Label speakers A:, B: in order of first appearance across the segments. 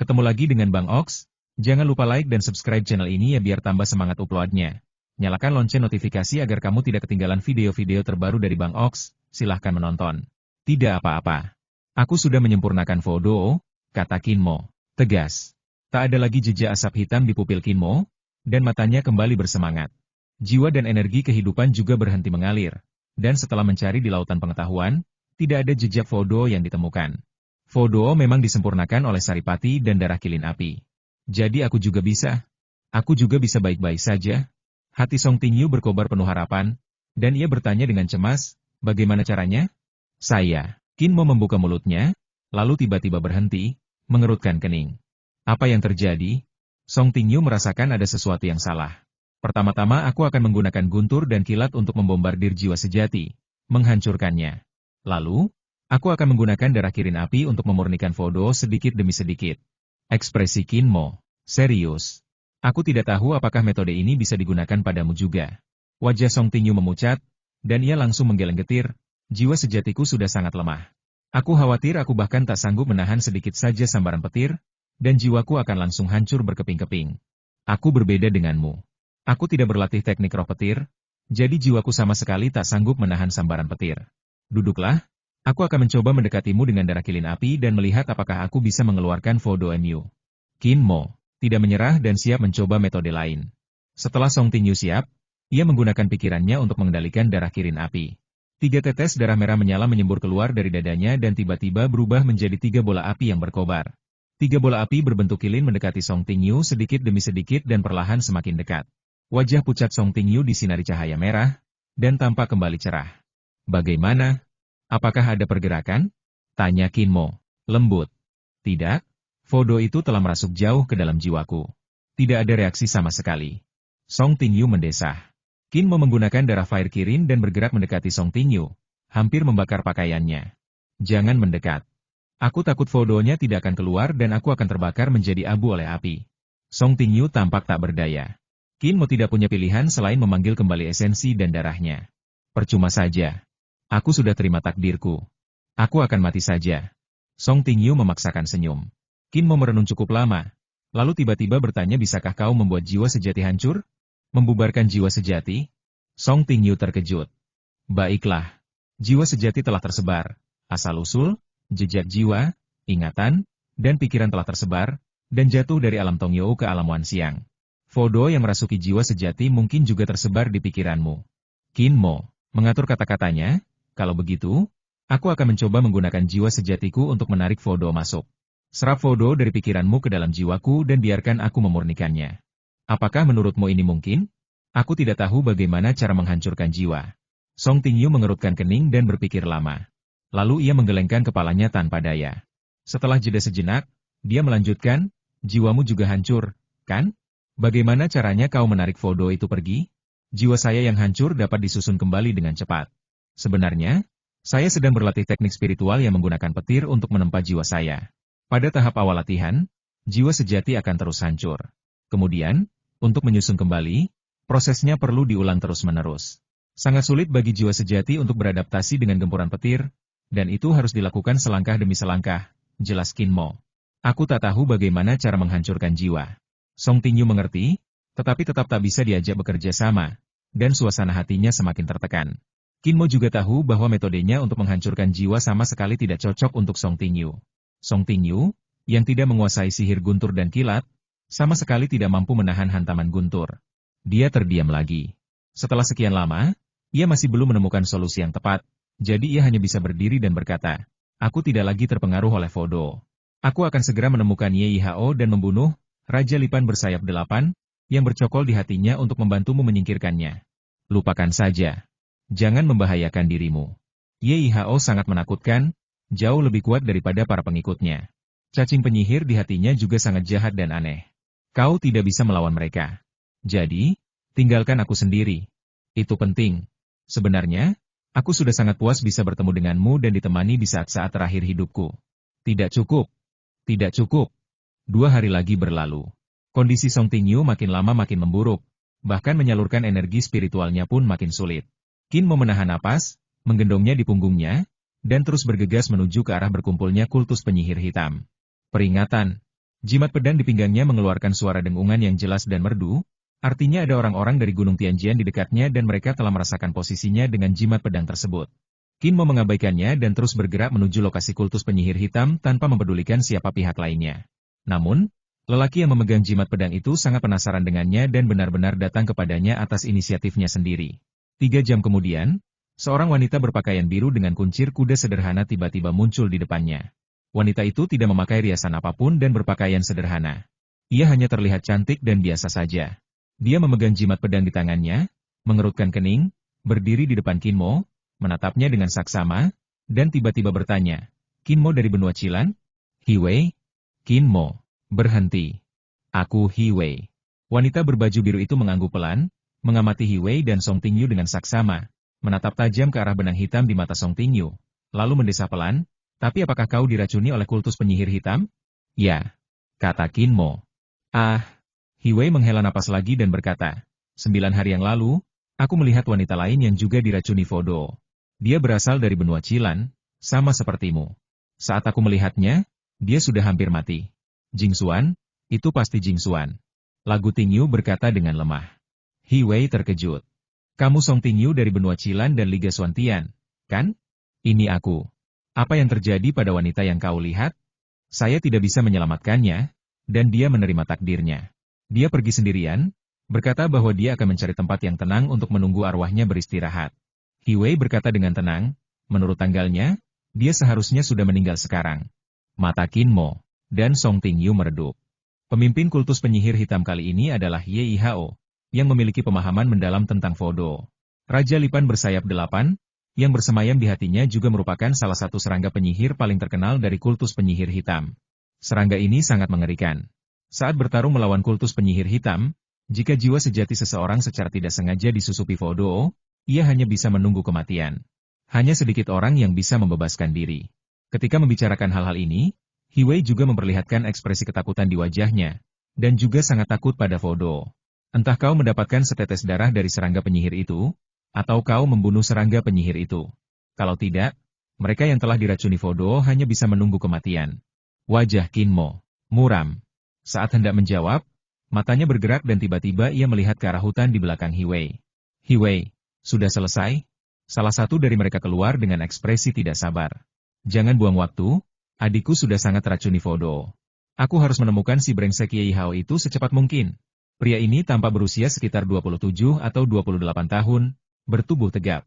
A: Ketemu lagi dengan Bang Ox. Jangan lupa like dan subscribe channel ini ya biar tambah semangat uploadnya. Nyalakan lonceng notifikasi agar kamu tidak ketinggalan video-video terbaru dari Bang Ox. Silahkan menonton. Tidak apa-apa. Aku sudah menyempurnakan Fodo, kata Kinmo. Tegas. Tak ada lagi jejak asap hitam di pupil Kinmo, dan matanya kembali bersemangat. Jiwa dan energi kehidupan juga berhenti mengalir. Dan setelah mencari di lautan pengetahuan, tidak ada jejak Fodo yang ditemukan. Fodo memang disempurnakan oleh Saripati dan darah kilin api. Jadi aku juga bisa. Aku juga bisa baik-baik saja. Hati Song Tingyu berkobar penuh harapan, dan ia bertanya dengan cemas, bagaimana caranya? Saya. Kinmo membuka mulutnya, lalu tiba-tiba berhenti, mengerutkan kening. Apa yang terjadi? Song Tingyu merasakan ada sesuatu yang salah. Pertama-tama aku akan menggunakan guntur dan kilat untuk membombardir jiwa sejati, menghancurkannya. Lalu, aku akan menggunakan darah kirin api untuk memurnikan Fodo sedikit demi sedikit. Ekspresi Kinmo. Serius. Aku tidak tahu apakah metode ini bisa digunakan padamu juga. Wajah Song Tingyu memucat, dan ia langsung menggeleng getir. Jiwa sejatiku sudah sangat lemah. Aku khawatir aku bahkan tak sanggup menahan sedikit saja sambaran petir, dan jiwaku akan langsung hancur berkeping-keping. Aku berbeda denganmu. Aku tidak berlatih teknik roh petir, jadi jiwaku sama sekali tak sanggup menahan sambaran petir. Duduklah, aku akan mencoba mendekatimu dengan darah kilin api dan melihat apakah aku bisa mengeluarkan Fodo Mu. Kinmo tidak menyerah dan siap mencoba metode lain. Setelah Song Tingyu siap, ia menggunakan pikirannya untuk mengendalikan darah kirin api. 3 tetes darah merah menyala menyembur keluar dari dadanya dan tiba-tiba berubah menjadi 3 bola api yang berkobar. 3 bola api berbentuk kilin mendekati Song Tingyu sedikit demi sedikit dan perlahan semakin dekat. Wajah pucat Song Tingyu disinari cahaya merah, dan tampak kembali cerah. Bagaimana? Apakah ada pergerakan? Tanya Kinmo. Lembut. Tidak. Fodo itu telah merasuk jauh ke dalam jiwaku. Tidak ada reaksi sama sekali. Song Tingyu mendesah. Kinmo menggunakan darah fire kirin dan bergerak mendekati Song Tingyu, hampir membakar pakaiannya. Jangan mendekat. Aku takut Fodonya tidak akan keluar dan aku akan terbakar menjadi abu oleh api. Song Tingyu tampak tak berdaya. Kinmo tidak punya pilihan selain memanggil kembali esensi dan darahnya. Percuma saja. Aku sudah terima takdirku. Aku akan mati saja. Song Tingyu memaksakan senyum. Kinmo merenung cukup lama. Lalu tiba-tiba bertanya, bisakah kau membuat jiwa sejati hancur? Membubarkan jiwa sejati? Song Tingyu terkejut. Baiklah. Jiwa sejati telah tersebar. Asal-usul, jejak jiwa, ingatan, dan pikiran telah tersebar, dan jatuh dari alam Tongyou ke alam Wan Xiang. Fodo yang merasuki jiwa sejati mungkin juga tersebar di pikiranmu. Kinmo mengatur kata-katanya, kalau begitu, aku akan mencoba menggunakan jiwa sejatiku untuk menarik Fodo masuk. Serap Fodo dari pikiranmu ke dalam jiwaku dan biarkan aku memurnikannya. Apakah menurutmu ini mungkin? Aku tidak tahu bagaimana cara menghancurkan jiwa. Song Tingyu mengerutkan kening dan berpikir lama. Lalu ia menggelengkan kepalanya tanpa daya. Setelah jeda sejenak, dia melanjutkan, jiwamu juga hancur, kan? Bagaimana caranya kau menarik Fodo itu pergi? Jiwa saya yang hancur dapat disusun kembali dengan cepat. Sebenarnya, saya sedang berlatih teknik spiritual yang menggunakan petir untuk menempa jiwa saya. Pada tahap awal latihan, jiwa sejati akan terus hancur. Kemudian, untuk menyusun kembali, prosesnya perlu diulang terus-menerus. Sangat sulit bagi jiwa sejati untuk beradaptasi dengan gempuran petir, dan itu harus dilakukan selangkah demi selangkah, jelas Kinmo. Aku tak tahu bagaimana cara menghancurkan jiwa. Song Tingyu mengerti, tetapi tetap tak bisa diajak bekerja sama, dan suasana hatinya semakin tertekan. Kinmo juga tahu bahwa metodenya untuk menghancurkan jiwa sama sekali tidak cocok untuk Song Tingyu. Song Tingyu, yang tidak menguasai sihir guntur dan kilat, sama sekali tidak mampu menahan hantaman guntur. Dia terdiam lagi. Setelah sekian lama, ia masih belum menemukan solusi yang tepat, jadi ia hanya bisa berdiri dan berkata, aku tidak lagi terpengaruh oleh Fodo. Aku akan segera menemukan Ye Hao dan membunuh Raja Lipan bersayap 8, yang bercokol di hatinya untuk membantumu menyingkirkannya. Lupakan saja. Jangan membahayakan dirimu. Ye Hao sangat menakutkan, jauh lebih kuat daripada para pengikutnya. Cacing penyihir di hatinya juga sangat jahat dan aneh. Kau tidak bisa melawan mereka. Jadi, tinggalkan aku sendiri. Itu penting. Sebenarnya, aku sudah sangat puas bisa bertemu denganmu dan ditemani di saat-saat terakhir hidupku. Tidak cukup. Tidak cukup. 2 hari lagi berlalu. Kondisi Song Tingyu makin lama makin memburuk, bahkan menyalurkan energi spiritualnya pun makin sulit. Kinmo menahan napas, menggendongnya di punggungnya, dan terus bergegas menuju ke arah berkumpulnya kultus penyihir hitam. Peringatan. Jimat pedang di pinggangnya mengeluarkan suara dengungan yang jelas dan merdu, artinya ada orang-orang dari Gunung Tianjian di dekatnya dan mereka telah merasakan posisinya dengan jimat pedang tersebut. Qin Mo mengabaikannya dan terus bergerak menuju lokasi kultus penyihir hitam tanpa mempedulikan siapa pihak lainnya. Namun, lelaki yang memegang jimat pedang itu sangat penasaran dengannya dan benar-benar datang kepadanya atas inisiatifnya sendiri. 3 jam kemudian, seorang wanita berpakaian biru dengan kuncir kuda sederhana tiba-tiba muncul di depannya. Wanita itu tidak memakai riasan apapun dan berpakaian sederhana. Ia hanya terlihat cantik dan biasa saja. Dia memegang jimat pedang di tangannya, mengerutkan kening, berdiri di depan Qin Mo, menatapnya dengan saksama, dan tiba-tiba bertanya, "Qin Mo dari benua Chilan?" "He Wei." "Qin Mo, berhenti. Aku He Wei." Wanita berbaju biru itu mengangguk pelan, mengamati He Wei dan Song Tingyu dengan saksama, menatap tajam ke arah benang hitam di mata Song Tingyu, lalu mendesah pelan, "Tapi apakah kau diracuni oleh kultus penyihir hitam?" "Ya," kata Qin Mo. "Ah." He Wei menghela napas lagi dan berkata, 9 hari yang lalu, aku melihat wanita lain yang juga diracuni Fodo. Dia berasal dari benua Chilan, sama sepertimu. Saat aku melihatnya, dia sudah hampir mati." "Jingxuan, itu pasti Jingxuan," Lagu Tingyu berkata dengan lemah. He Wei terkejut. "Kamu Song Tingyu dari benua Chilan dan Liga Xuantian, kan?" "Ini aku." "Apa yang terjadi pada wanita yang kau lihat?" "Saya tidak bisa menyelamatkannya, dan dia menerima takdirnya. Dia pergi sendirian, berkata bahwa dia akan mencari tempat yang tenang untuk menunggu arwahnya beristirahat." He Wei berkata dengan tenang, "Menurut tanggalnya, dia seharusnya sudah meninggal sekarang." Mata Qin Mo dan Song Tingyu meredup. Pemimpin kultus penyihir hitam kali ini adalah Ye Hao, yang memiliki pemahaman mendalam tentang Fodo. Raja Lipan bersayap 8, yang bersemayam di hatinya juga merupakan salah satu serangga penyihir paling terkenal dari kultus penyihir hitam. Serangga ini sangat mengerikan. Saat bertarung melawan kultus penyihir hitam, jika jiwa sejati seseorang secara tidak sengaja disusupi Fodo, ia hanya bisa menunggu kematian. Hanya sedikit orang yang bisa membebaskan diri. Ketika membicarakan hal-hal ini, He Wei juga memperlihatkan ekspresi ketakutan di wajahnya, dan juga sangat takut pada Fodo. "Entah kau mendapatkan setetes darah dari serangga penyihir itu, atau kau membunuh serangga penyihir itu. Kalau tidak, mereka yang telah diracuni Fodo hanya bisa menunggu kematian." Wajah Qin Mo muram. Saat hendak menjawab, matanya bergerak dan tiba-tiba ia melihat ke arah hutan di belakang He Wei. "He Wei, sudah selesai?" Salah satu dari mereka keluar dengan ekspresi tidak sabar. "Jangan buang waktu, adikku sudah sangat teracuni Fodo. Aku harus menemukan si brengsek Ye Hao itu secepat mungkin." Pria ini tampak berusia sekitar 27 atau 28 tahun, bertubuh tegap.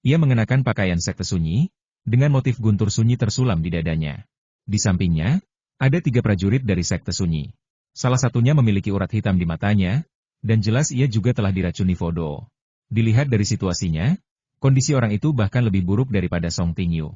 A: Ia mengenakan pakaian sekte sunyi, dengan motif guntur sunyi tersulam di dadanya. Di sampingnya, ada 3 prajurit dari sekte sunyi. Salah satunya memiliki urat hitam di matanya, dan jelas ia juga telah diracuni Fodo. Dilihat dari situasinya, kondisi orang itu bahkan lebih buruk daripada Song Tingyu.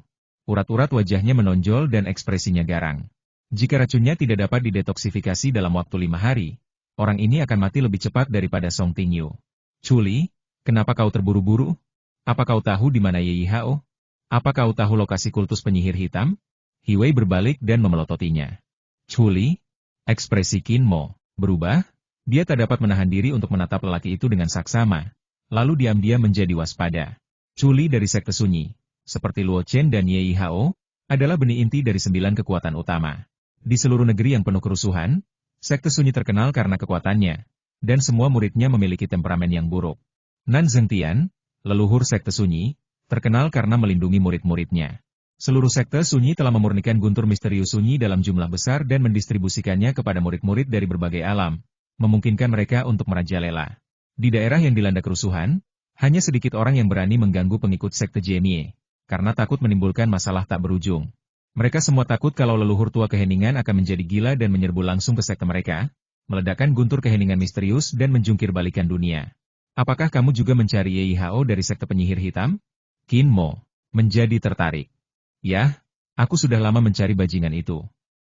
A: Urat-urat wajahnya menonjol dan ekspresinya garang. Jika racunnya tidak dapat didetoksifikasi dalam waktu 5 hari, orang ini akan mati lebih cepat daripada Song Tingyu. "Chuli, kenapa kau terburu-buru? Apa kau tahu di mana Ye Hao? Apa kau tahu lokasi kultus penyihir hitam?" He Wei berbalik dan memelototinya. "Chuli?" Ekspresi Qin Mo berubah, dia tak dapat menahan diri untuk menatap lelaki itu dengan saksama, lalu diam-diam menjadi waspada. Chuli dari sekte sunyi, seperti Luo Chen dan Ye Hao, adalah benih inti dari 9 kekuatan utama. Di seluruh negeri yang penuh kerusuhan, sekte sunyi terkenal karena kekuatannya, dan semua muridnya memiliki temperamen yang buruk. Nan Zhengtian, leluhur sekte sunyi, terkenal karena melindungi murid-muridnya. Seluruh sekte sunyi telah memurnikan guntur misterius sunyi dalam jumlah besar dan mendistribusikannya kepada murid-murid dari berbagai alam, memungkinkan mereka untuk merajalela. Di daerah yang dilanda kerusuhan, hanya sedikit orang yang berani mengganggu pengikut sekte Jemie, karena takut menimbulkan masalah tak berujung. Mereka semua takut kalau leluhur tua keheningan akan menjadi gila dan menyerbu langsung ke sekte mereka, meledakkan guntur keheningan misterius dan menjungkir balikan dunia. "Apakah kamu juga mencari Ye Hao dari sekte penyihir hitam?" Qin Mo menjadi tertarik. "Ya, aku sudah lama mencari bajingan itu."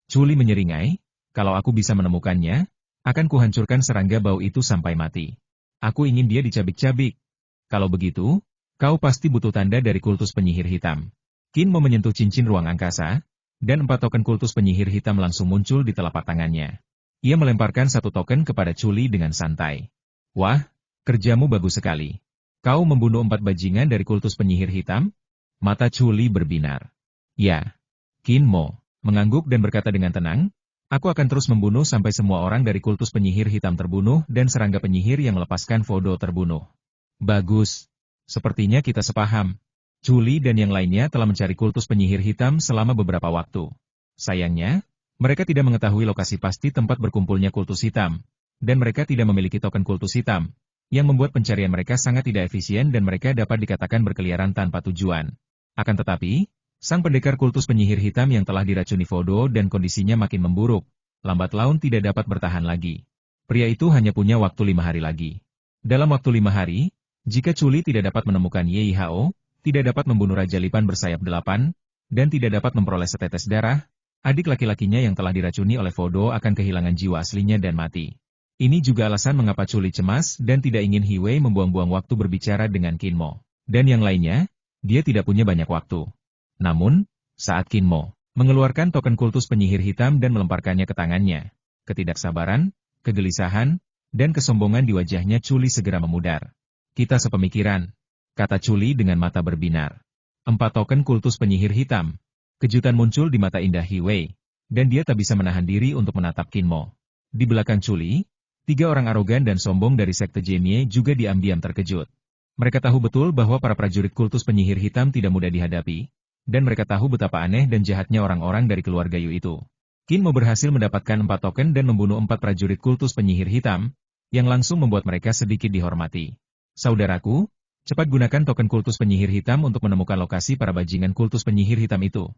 A: Chuli menyeringai, "Kalau aku bisa menemukannya, akan kuhancurkan serangga bau itu sampai mati. Aku ingin dia dicabik-cabik." "Kalau begitu, kau pasti butuh tanda dari kultus penyihir hitam." Qin Mo menyentuh cincin ruang angkasa, dan 4 token kultus penyihir hitam langsung muncul di telapak tangannya. Ia melemparkan 1 token kepada Chuli dengan santai. "Wah, kerjamu bagus sekali. Kau membunuh 4 bajingan dari kultus penyihir hitam?" Mata Chuli berbinar. "Ya." Qin Mo mengangguk dan berkata dengan tenang, Aku akan terus membunuh sampai semua orang dari kultus penyihir hitam terbunuh dan serangga penyihir yang melepaskan Vodo terbunuh. Bagus. Sepertinya kita sepaham. Julie dan yang lainnya telah mencari kultus penyihir hitam selama beberapa waktu. Sayangnya, mereka tidak mengetahui lokasi pasti tempat berkumpulnya kultus hitam, dan mereka tidak memiliki token kultus hitam, yang membuat pencarian mereka sangat tidak efisien dan mereka dapat dikatakan berkeliaran tanpa tujuan. Akan tetapi, sang pendekar kultus penyihir hitam yang telah diracuni Vodo dan kondisinya makin memburuk, lambat laun tidak dapat bertahan lagi. Pria itu hanya punya waktu 5 hari lagi. Dalam waktu 5 hari, jika Julie tidak dapat menemukan Yihao, tidak dapat membunuh Raja Lipan bersayap 8, dan tidak dapat memperoleh setetes darah, adik laki-lakinya yang telah diracuni oleh Vodo akan kehilangan jiwa aslinya dan mati. Ini juga alasan mengapa Julie cemas dan tidak ingin Hiwei membuang-buang waktu berbicara dengan Kinmo. Dan yang lainnya, dia tidak punya banyak waktu. Namun, saat Kinmo mengeluarkan token kultus penyihir hitam dan melemparkannya ke tangannya, ketidaksabaran, kegelisahan, dan kesombongan di wajahnya Julie segera memudar. Kita sepemikiran, kata Julie dengan mata berbinar. 4 token kultus penyihir hitam. Kejutan muncul di mata indah Hiwei, dan dia tak bisa menahan diri untuk menatap Kinmo. Di belakang Julie, 3 orang arogan dan sombong dari sekte Jemie juga diam-diam terkejut. Mereka tahu betul bahwa para prajurit kultus penyihir hitam tidak mudah dihadapi, dan mereka tahu betapa aneh dan jahatnya orang-orang dari keluarga Yu itu. Kinmo berhasil mendapatkan 4 token dan membunuh 4 prajurit kultus penyihir hitam, yang langsung membuat mereka sedikit dihormati. Saudaraku, cepat gunakan token kultus penyihir hitam untuk menemukan lokasi para bajingan kultus penyihir hitam itu.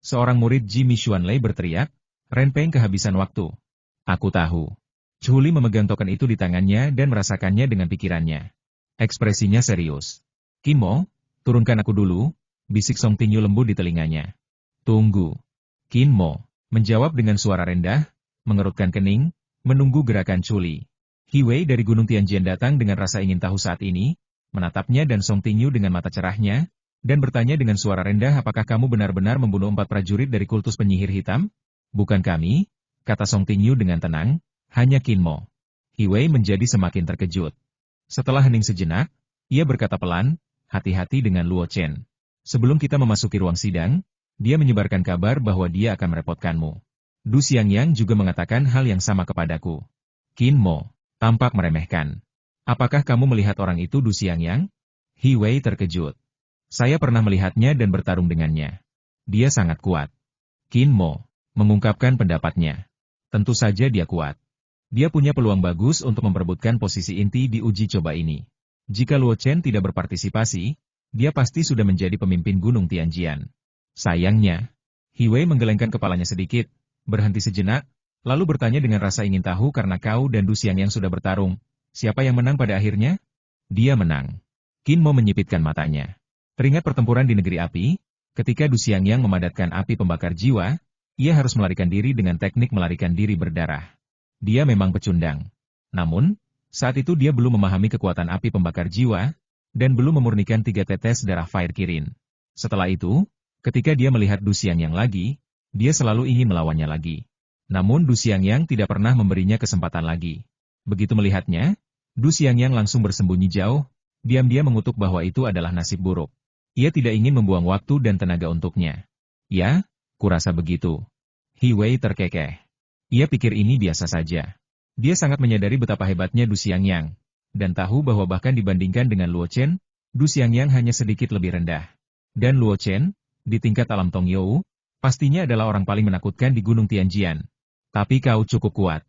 A: Seorang murid Jimmy Xuanlei berteriak, Ren Peng kehabisan waktu. Aku tahu. Julie memegang token itu di tangannya dan merasakannya dengan pikirannya. Ekspresinya serius. Kinmo, turunkan aku dulu, bisik Song Tingyu lembut di telinganya. Tunggu. Kinmo menjawab dengan suara rendah, mengerutkan kening, menunggu gerakan Julie. Hiwei dari Gunung Tianjian datang dengan rasa ingin tahu saat ini, menatapnya dan Song Tingyu dengan mata cerahnya, dan bertanya dengan suara rendah apakah kamu benar-benar membunuh 4 prajurit dari kultus penyihir hitam? Bukan kami, kata Song Tingyu dengan tenang, hanya Kinmo. Hiwei menjadi semakin terkejut. Setelah hening sejenak, ia berkata pelan, hati-hati dengan Luo Chen. Sebelum kita memasuki ruang sidang, dia menyebarkan kabar bahwa dia akan merepotkanmu. Du Xiangyang juga mengatakan hal yang sama kepadaku. Kinmo tampak meremehkan. Apakah kamu melihat orang itu Du Xiangyang? Hiwei terkejut. Saya pernah melihatnya dan bertarung dengannya. Dia sangat kuat. Kinmo mengungkapkan pendapatnya. Tentu saja dia kuat. Dia punya peluang bagus untuk memperebutkan posisi inti di uji coba ini. Jika Luo Chen tidak berpartisipasi, dia pasti sudah menjadi pemimpin Gunung Tianjian. Sayangnya, Hiwei menggelengkan kepalanya sedikit, berhenti sejenak, lalu bertanya dengan rasa ingin tahu karena kau dan Du Xiangyang sudah bertarung. Siapa yang menang pada akhirnya? Dia menang. Kinmo menyipitkan matanya. Teringat pertempuran di negeri api, ketika Du Xiangyang memadatkan api pembakar jiwa, ia harus melarikan diri dengan teknik melarikan diri berdarah. Dia memang pecundang. Namun, saat itu dia belum memahami kekuatan api pembakar jiwa, dan belum memurnikan 3 tetes darah Fire Kirin. Setelah itu, ketika dia melihat Du Xiangyang lagi, dia selalu ingin melawannya lagi. Namun Du Xiangyang tidak pernah memberinya kesempatan lagi. Begitu melihatnya, Du Xiangyang langsung bersembunyi jauh, diam-diam mengutuk bahwa itu adalah nasib buruk. Ia tidak ingin membuang waktu dan tenaga untuknya. Ya, kurasa begitu. Hiwei terkekeh. Ia pikir ini biasa saja. Dia sangat menyadari betapa hebatnya Du Xiangyang, dan tahu bahwa bahkan dibandingkan dengan Luo Chen, Du Xiangyang hanya sedikit lebih rendah. Dan Luo Chen, di tingkat alam Tongyou, pastinya adalah orang paling menakutkan di Gunung Tianjian. Tapi kau cukup kuat.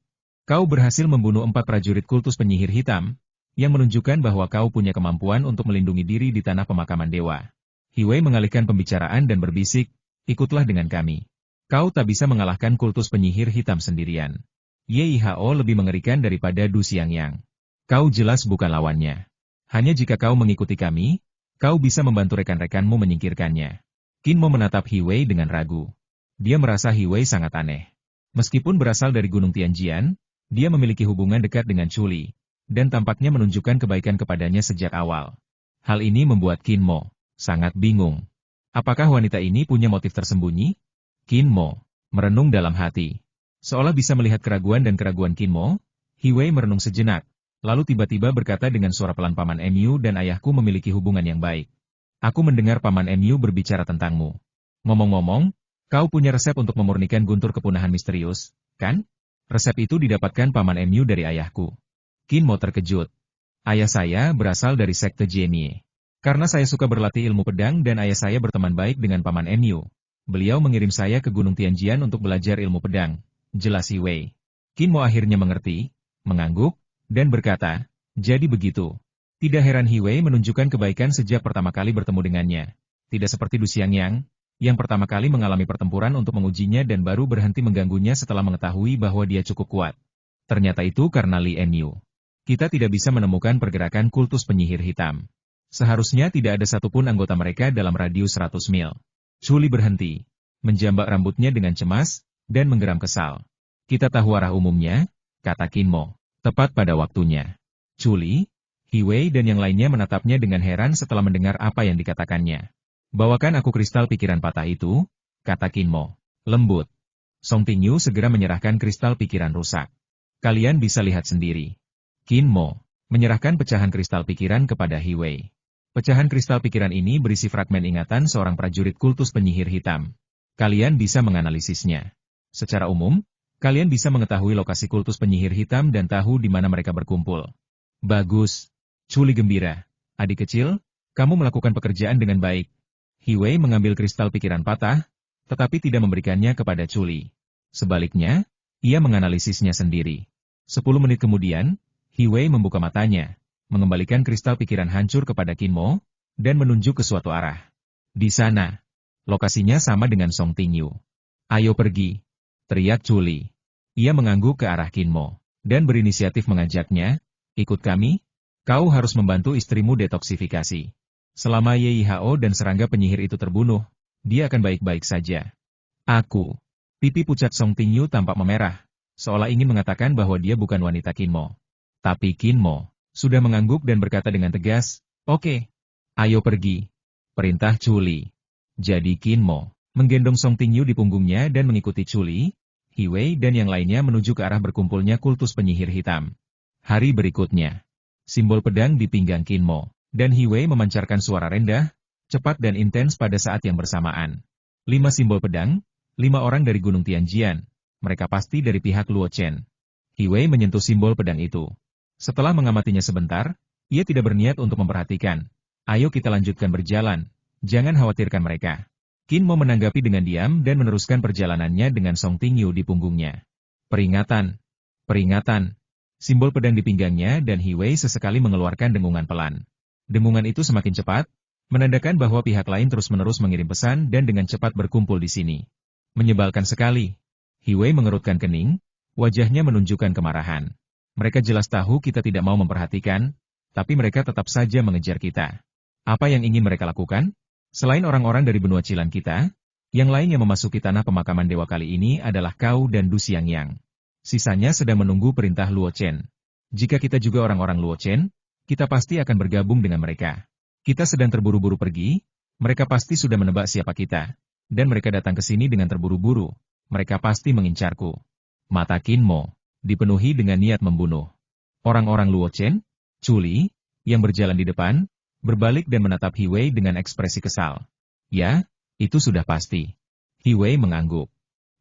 A: Kau berhasil membunuh 4 prajurit kultus penyihir hitam, yang menunjukkan bahwa kau punya kemampuan untuk melindungi diri di tanah pemakaman dewa. Hiwei mengalihkan pembicaraan dan berbisik, ikutlah dengan kami. Kau tak bisa mengalahkan kultus penyihir hitam sendirian. Yihao lebih mengerikan daripada Du Xiangyang. Kau jelas bukan lawannya. Hanya jika kau mengikuti kami, kau bisa membantu rekan-rekanmu menyingkirkannya. Kinmo menatap Hiwei dengan ragu. Dia merasa Hiwei sangat aneh. Meskipun berasal dari Gunung Tianjian, dia memiliki hubungan dekat dengan Julie, dan tampaknya menunjukkan kebaikan kepadanya sejak awal. Hal ini membuat Kinmo sangat bingung. Apakah wanita ini punya motif tersembunyi? Kinmo merenung dalam hati. Seolah bisa melihat keraguan dan keraguan Kinmo, Hiwei merenung sejenak, lalu tiba-tiba berkata dengan suara pelan, Paman Mu dan ayahku memiliki hubungan yang baik. Aku mendengar Paman Mu berbicara tentangmu. Ngomong-ngomong, Kau punya resep untuk memurnikan guntur kepunahan misterius, kan? Resep itu didapatkan Paman Emu dari ayahku. Qin Mo terkejut. Ayah saya berasal dari sekte Jienie. Karena saya suka berlatih ilmu pedang dan ayah saya berteman baik dengan Paman Emu. Beliau mengirim saya ke Gunung Tianjian untuk belajar ilmu pedang. Jelas Hi Wei. Qin Mo akhirnya mengerti, mengangguk, dan berkata, jadi begitu. Tidak heran Hi Wei menunjukkan kebaikan sejak pertama kali bertemu dengannya. Tidak seperti Du Xiangyang, yang pertama kali mengalami pertempuran untuk mengujinya dan baru berhenti mengganggunya setelah mengetahui bahwa dia cukup kuat. Ternyata itu karena Li Enyu. Kita tidak bisa menemukan pergerakan kultus penyihir hitam. Seharusnya tidak ada satupun anggota mereka dalam radius 100 mil. Chuli berhenti, menjambak rambutnya dengan cemas, dan menggeram kesal. Kita tahu arah umumnya, kata Qin Mo, tepat pada waktunya. Chuli, Hi Wei dan yang lainnya menatapnya dengan heran setelah mendengar apa yang dikatakannya. Bawakan aku kristal pikiran patah itu, kata Qin Mo, lembut. Song Tingyu segera menyerahkan kristal pikiran rusak. Kalian bisa lihat sendiri. Qin Mo menyerahkan pecahan kristal pikiran kepada Hi Wei. Pecahan kristal pikiran ini berisi fragmen ingatan seorang prajurit kultus penyihir hitam. Kalian bisa menganalisisnya. Secara umum, kalian bisa mengetahui lokasi kultus penyihir hitam dan tahu di mana mereka berkumpul. Bagus. Chuli gembira. Adik kecil, kamu melakukan pekerjaan dengan baik. Hi Wei mengambil kristal pikiran patah, tetapi tidak memberikannya kepada Chuli. Sebaliknya, ia menganalisisnya sendiri. 10 menit kemudian, Hi Wei membuka matanya, mengembalikan kristal pikiran hancur kepada Qin Mo, dan menunjuk ke suatu arah. Di sana. Lokasinya sama dengan Song Tingyu. Ayo pergi, teriak Chuli. Ia mengangguk ke arah Qin Mo, dan berinisiatif mengajaknya, ikut kami, kau harus membantu istrimu detoksifikasi. Selama YIHO dan serangga penyihir itu terbunuh, dia akan baik-baik saja. Aku. Pipi pucat Song Tingyu tampak memerah, seolah ingin mengatakan bahwa dia bukan wanita Qin Mo. Tapi Qin Mo sudah mengangguk dan berkata dengan tegas, oke, ayo pergi. Perintah Chuli. Jadi Qin Mo menggendong Song Tingyu di punggungnya dan mengikuti Chuli, Hi Wei dan yang lainnya menuju ke arah berkumpulnya kultus penyihir hitam. Hari berikutnya, simbol pedang di pinggang Qin Mo, dan Hi Wei memancarkan suara rendah, cepat dan intens pada saat yang bersamaan. 5 simbol pedang, 5 orang dari Gunung Tianjian, mereka pasti dari pihak Luo Chen. Hi Wei menyentuh simbol pedang itu. Setelah mengamatinya sebentar, ia tidak berniat untuk memperhatikan. Ayo kita lanjutkan berjalan, jangan khawatirkan mereka. Qin Mo menanggapi dengan diam dan meneruskan perjalanannya dengan Song Tingyu di punggungnya. Peringatan, peringatan. Simbol pedang di pinggangnya dan Hi Wei sesekali mengeluarkan dengungan pelan. Dengungan itu semakin cepat, menandakan bahwa pihak lain terus-menerus mengirim pesan dan dengan cepat berkumpul di sini. Menyebalkan sekali. Hi Wei mengerutkan kening, wajahnya menunjukkan kemarahan. Mereka jelas tahu kita tidak mau memperhatikan, tapi mereka tetap saja mengejar kita. Apa yang ingin mereka lakukan? Selain orang-orang dari benua Cilan kita, yang lain yang memasuki tanah pemakaman dewa kali ini adalah kau dan Du Xiangyang. Sisanya sedang menunggu perintah Luo Chen. Jika kita juga orang-orang Luo Chen, kita pasti akan bergabung dengan mereka. Kita sedang terburu-buru pergi, mereka pasti sudah menebak siapa kita. Dan mereka datang ke sini dengan terburu-buru, mereka pasti mengincarku. Mata Qin Mo dipenuhi dengan niat membunuh. Orang-orang Luo Chen, Chuli, yang berjalan di depan, berbalik dan menatap Hi Wei dengan ekspresi kesal. Ya, itu sudah pasti. Hi Wei mengangguk.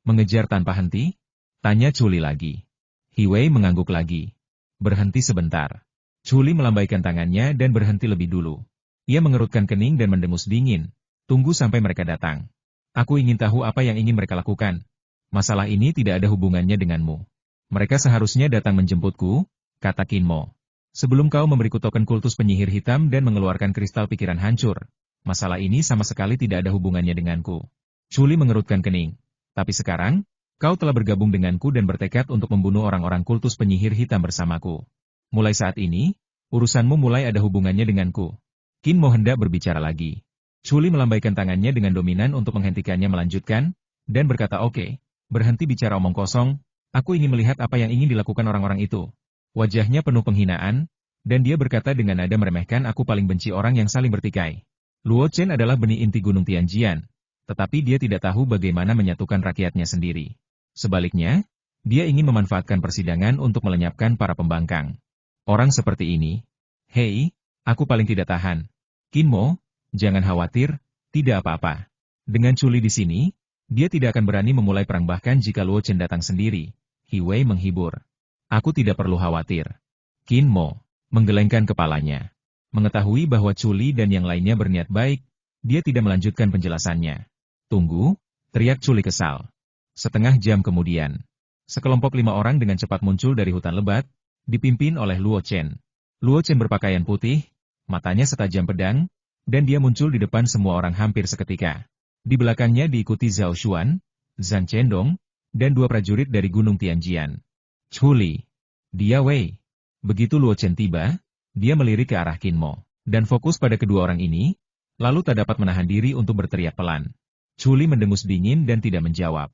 A: Mengejar tanpa henti? Tanya Chuli lagi. Hi Wei mengangguk lagi. Berhenti sebentar. Chuli melambaikan tangannya dan berhenti lebih dulu. Ia mengerutkan kening dan mendengus dingin. Tunggu sampai mereka datang. Aku ingin tahu apa yang ingin mereka lakukan. Masalah ini tidak ada hubungannya denganmu. Mereka seharusnya datang menjemputku, kata Qin Mo. Sebelum kau memberiku token kultus penyihir hitam dan mengeluarkan kristal pikiran hancur, masalah ini sama sekali tidak ada hubungannya denganku. Chuli mengerutkan kening. Tapi sekarang, kau telah bergabung denganku dan bertekad untuk membunuh orang-orang kultus penyihir hitam bersamaku. Mulai saat ini, urusanmu mulai ada hubungannya denganku. Qin Mo hendak berbicara lagi. Chuli melambaikan tangannya dengan dominan untuk menghentikannya melanjutkan, dan berkata oke, berhenti bicara omong kosong. Aku ingin melihat apa yang ingin dilakukan orang-orang itu. Wajahnya penuh penghinaan, dan dia berkata dengan nada meremehkan, aku paling benci orang yang saling bertikai. Luo Chen adalah benih inti Gunung Tianjian, tetapi dia tidak tahu bagaimana menyatukan rakyatnya sendiri. Sebaliknya, dia ingin memanfaatkan persidangan untuk melenyapkan para pembangkang. Orang seperti ini, hei, aku paling tidak tahan. Qin Mo, jangan khawatir, tidak apa-apa. Dengan Chuli di sini, Dia tidak akan berani memulai perang bahkan jika Luo Chen datang sendiri. He Wei menghibur. Aku tidak perlu khawatir. Qin Mo menggelengkan kepalanya. Mengetahui bahwa Chuli dan yang lainnya berniat baik, dia tidak melanjutkan penjelasannya. Tunggu, teriak Chuli kesal. Setengah jam kemudian, sekelompok 5 orang dengan cepat muncul dari hutan lebat, dipimpin oleh Luo Chen. Luo Chen berpakaian putih, matanya setajam pedang, dan dia muncul di depan semua orang hampir seketika. Di belakangnya diikuti Zhao Xuan, Zhang Chendong, dan 2 prajurit dari Gunung Tianjian. Chuli, dia Wei. Begitu Luo Chen tiba, dia melirik ke arah Qin Mo, dan fokus pada kedua orang ini, lalu tak dapat menahan diri untuk berteriak pelan. Chuli mendengus dingin dan tidak menjawab.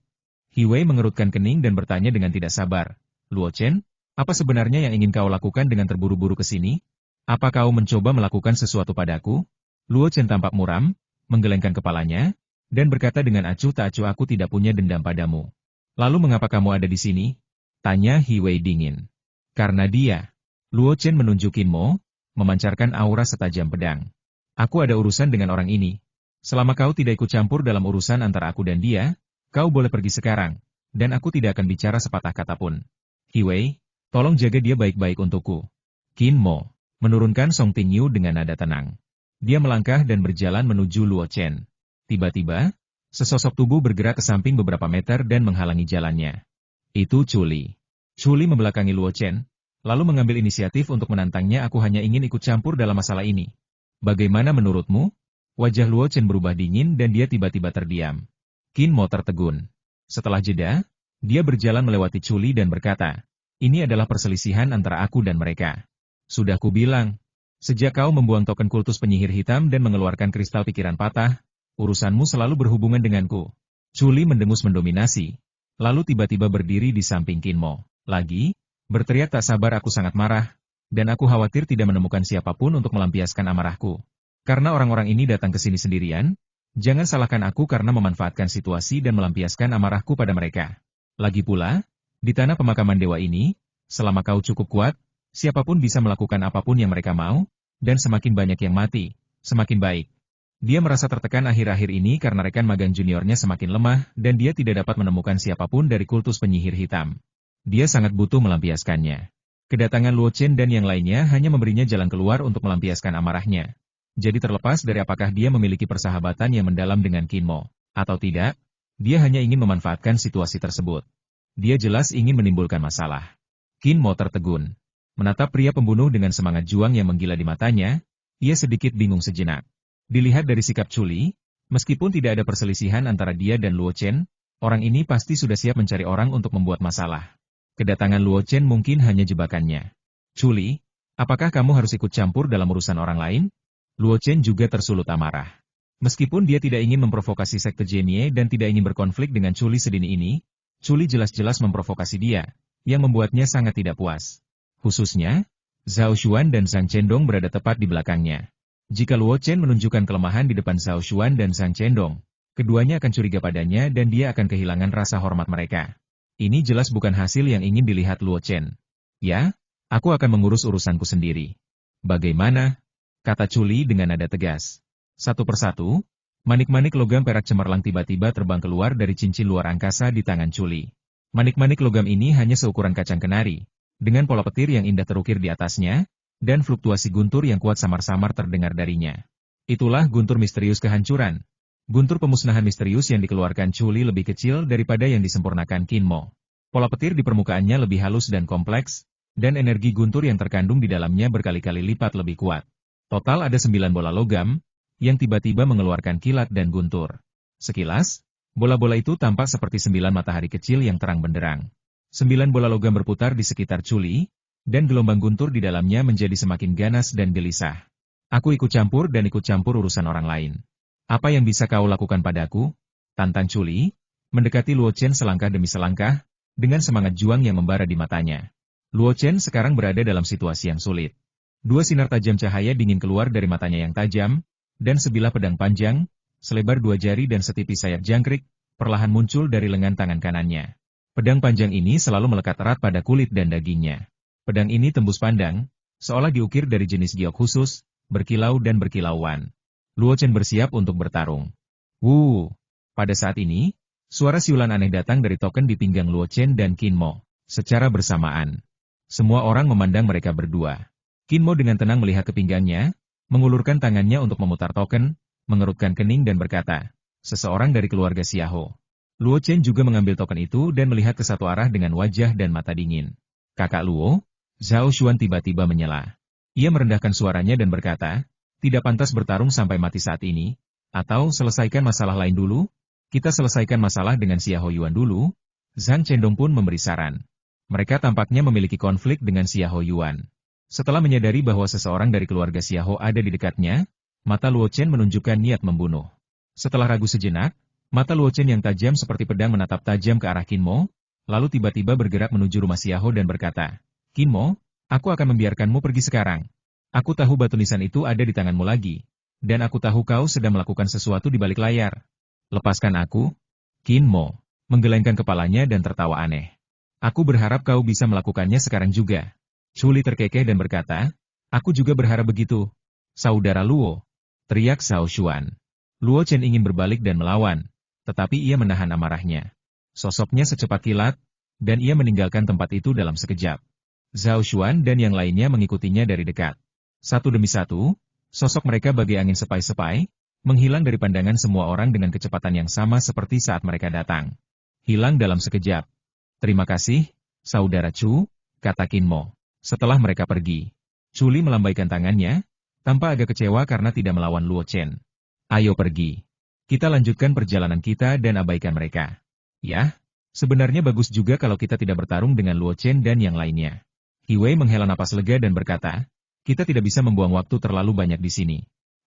A: He Wei mengerutkan kening dan bertanya dengan tidak sabar. Luo Chen, apa sebenarnya yang ingin kau lakukan dengan terburu-buru ke sini? Apa kau mencoba melakukan sesuatu padaku? Luo Chen tampak muram, menggelengkan kepalanya, dan berkata dengan acuh tak acuh, aku tidak punya dendam padamu. Lalu mengapa kamu ada di sini? Tanya He Wei dingin. Karena dia. Luo Chen menunjuk Qin Mo, memancarkan aura setajam pedang. Aku ada urusan dengan orang ini. Selama kau tidak ikut campur dalam urusan antara aku dan dia, kau boleh pergi sekarang, dan aku tidak akan bicara sepatah kata pun. He Wei, tolong jaga dia baik-baik untukku. Qin Mo menurunkan Song Tingyu dengan nada tenang. Dia melangkah dan berjalan menuju Luo Chen. Tiba-tiba, sesosok tubuh bergerak ke samping beberapa meter dan menghalangi jalannya. Itu Chuli. Chuli membelakangi Luo Chen, lalu mengambil inisiatif untuk menantangnya. Aku hanya ingin ikut campur dalam masalah ini. Bagaimana menurutmu? Wajah Luo Chen berubah dingin dan dia tiba-tiba terdiam. Qin Mo tertegun. Setelah jeda, dia berjalan melewati Chuli dan berkata, ini adalah perselisihan antara aku dan mereka. Sudah kubilang, sejak kau membuang token kultus penyihir hitam dan mengeluarkan kristal pikiran patah, urusanmu selalu berhubungan denganku. Chuli mendengus mendominasi, lalu tiba-tiba berdiri di samping Qin Mo. Lagi, berteriak tak sabar, aku sangat marah, dan aku khawatir tidak menemukan siapapun untuk melampiaskan amarahku. Karena orang-orang ini datang ke sini sendirian, jangan salahkan aku karena memanfaatkan situasi dan melampiaskan amarahku pada mereka. Lagi pula, di tanah pemakaman dewa ini, selama kau cukup kuat, siapapun bisa melakukan apapun yang mereka mau, dan semakin banyak yang mati, semakin baik. Dia merasa tertekan akhir-akhir ini karena rekan magang juniornya semakin lemah dan dia tidak dapat menemukan siapapun dari kultus penyihir hitam. Dia sangat butuh melampiaskannya. Kedatangan Luo Chen dan yang lainnya hanya memberinya jalan keluar untuk melampiaskan amarahnya. Jadi terlepas dari apakah dia memiliki persahabatan yang mendalam dengan Qin Mo, atau tidak, dia hanya ingin memanfaatkan situasi tersebut. Dia jelas ingin menimbulkan masalah. Qin Mo tertegun. Menatap pria pembunuh dengan semangat juang yang menggila di matanya, ia sedikit bingung sejenak. Dilihat dari sikap Chuli, meskipun tidak ada perselisihan antara dia dan Luo Chen, orang ini pasti sudah siap mencari orang untuk membuat masalah. Kedatangan Luo Chen mungkin hanya jebakannya. Chuli, apakah kamu harus ikut campur dalam urusan orang lain? Luo Chen juga tersulut amarah. Meskipun dia tidak ingin memprovokasi sekte Jianye dan tidak ingin berkonflik dengan Chuli sedini ini, Chuli jelas-jelas memprovokasi dia, yang membuatnya sangat tidak puas. Khususnya, Zhao Xuan dan Zhang Chendong berada tepat di belakangnya. Jika Luo Chen menunjukkan kelemahan di depan Zhao Xuan dan Zhang Chendong, keduanya akan curiga padanya dan dia akan kehilangan rasa hormat mereka. Ini jelas bukan hasil yang ingin dilihat Luo Chen. Ya, aku akan mengurus urusanku sendiri. Bagaimana? Kata Chuli dengan nada tegas. Satu persatu, manik-manik logam perak cemerlang tiba-tiba terbang keluar dari cincin luar angkasa di tangan Chuli. Manik-manik logam ini hanya seukuran kacang kenari, dengan pola petir yang indah terukir di atasnya, dan fluktuasi guntur yang kuat samar-samar terdengar darinya. Itulah guntur misterius kehancuran. Guntur pemusnahan misterius yang dikeluarkan Chuli lebih kecil daripada yang disempurnakan Qin Mo. Pola petir di permukaannya lebih halus dan kompleks, dan energi guntur yang terkandung di dalamnya berkali-kali lipat lebih kuat. Total ada 9 bola logam, yang tiba-tiba mengeluarkan kilat dan guntur. Sekilas, bola-bola itu tampak seperti 9 matahari kecil yang terang benderang. 9 bola logam berputar di sekitar Chuli, dan gelombang guntur di dalamnya menjadi semakin ganas dan gelisah. Aku ikut campur dan ikut campur urusan orang lain. Apa yang bisa kau lakukan padaku? Tantang Chuli, mendekati Luo Chen selangkah demi selangkah, dengan semangat juang yang membara di matanya. Luo Chen sekarang berada dalam situasi yang sulit. 2 sinar tajam cahaya dingin keluar dari matanya yang tajam, dan sebilah pedang panjang, selebar 2 jari dan setipis sayap jangkrik, perlahan muncul dari lengan tangan kanannya. Pedang panjang ini selalu melekat erat pada kulit dan dagingnya. Pedang ini tembus pandang, seolah diukir dari jenis giok khusus, berkilau dan berkilauan. Luo Chen bersiap untuk bertarung. Pada saat ini, Suara siulan aneh datang dari token di pinggang Luo Chen dan Qin Mo. Secara bersamaan, semua orang memandang mereka berdua. Qin Mo dengan tenang melihat ke pinggangnya, mengulurkan tangannya untuk memutar token, mengerutkan kening dan berkata, seseorang dari keluarga Xiahou. Luo Chen juga mengambil token itu dan melihat ke satu arah dengan wajah dan mata dingin. Kakak Luo, Zhao Xuan tiba-tiba menyela. Ia merendahkan suaranya dan berkata, tidak pantas bertarung sampai mati saat ini, atau selesaikan masalah lain dulu. Kita selesaikan masalah dengan Xiahou Yuan dulu. Zhang Chendong pun memberi saran. Mereka tampaknya memiliki konflik dengan Xiahou Yuan. Setelah menyadari bahwa seseorang dari keluarga Xiahou ada di dekatnya, mata Luo Chen menunjukkan niat membunuh. Setelah ragu sejenak, mata Luo Chen yang tajam seperti pedang menatap tajam ke arah Qin Mo, lalu tiba-tiba bergerak menuju rumah Xiahou dan berkata, Qin Mo, aku akan membiarkanmu pergi sekarang. Aku tahu batu nisan itu ada di tanganmu lagi, dan aku tahu kau sedang melakukan sesuatu di balik layar. Lepaskan aku. Qin Mo menggelengkan kepalanya dan tertawa aneh. Aku berharap kau bisa melakukannya sekarang juga. Chuli terkekeh dan berkata, aku juga berharap begitu. Saudara Luo, teriak Zhao Xuan. Luo Chen ingin berbalik dan melawan, tetapi ia menahan amarahnya. Sosoknya secepat kilat, dan ia meninggalkan tempat itu dalam sekejap. Zhao Xuan dan yang lainnya mengikutinya dari dekat. Satu demi satu, sosok mereka bagai angin sepai-sepai, menghilang dari pandangan semua orang dengan kecepatan yang sama seperti saat mereka datang. Hilang dalam sekejap. Terima kasih, Saudara Chu, kata Qin Mo. Setelah mereka pergi, Chuli melambaikan tangannya, tampak agak kecewa karena tidak melawan Luo Chen. Ayo pergi. Kita lanjutkan perjalanan kita dan abaikan mereka. Ya, sebenarnya bagus juga kalau kita tidak bertarung dengan Luo Chen dan yang lainnya. He Wei menghela napas lega dan berkata, kita tidak bisa membuang waktu terlalu banyak di sini.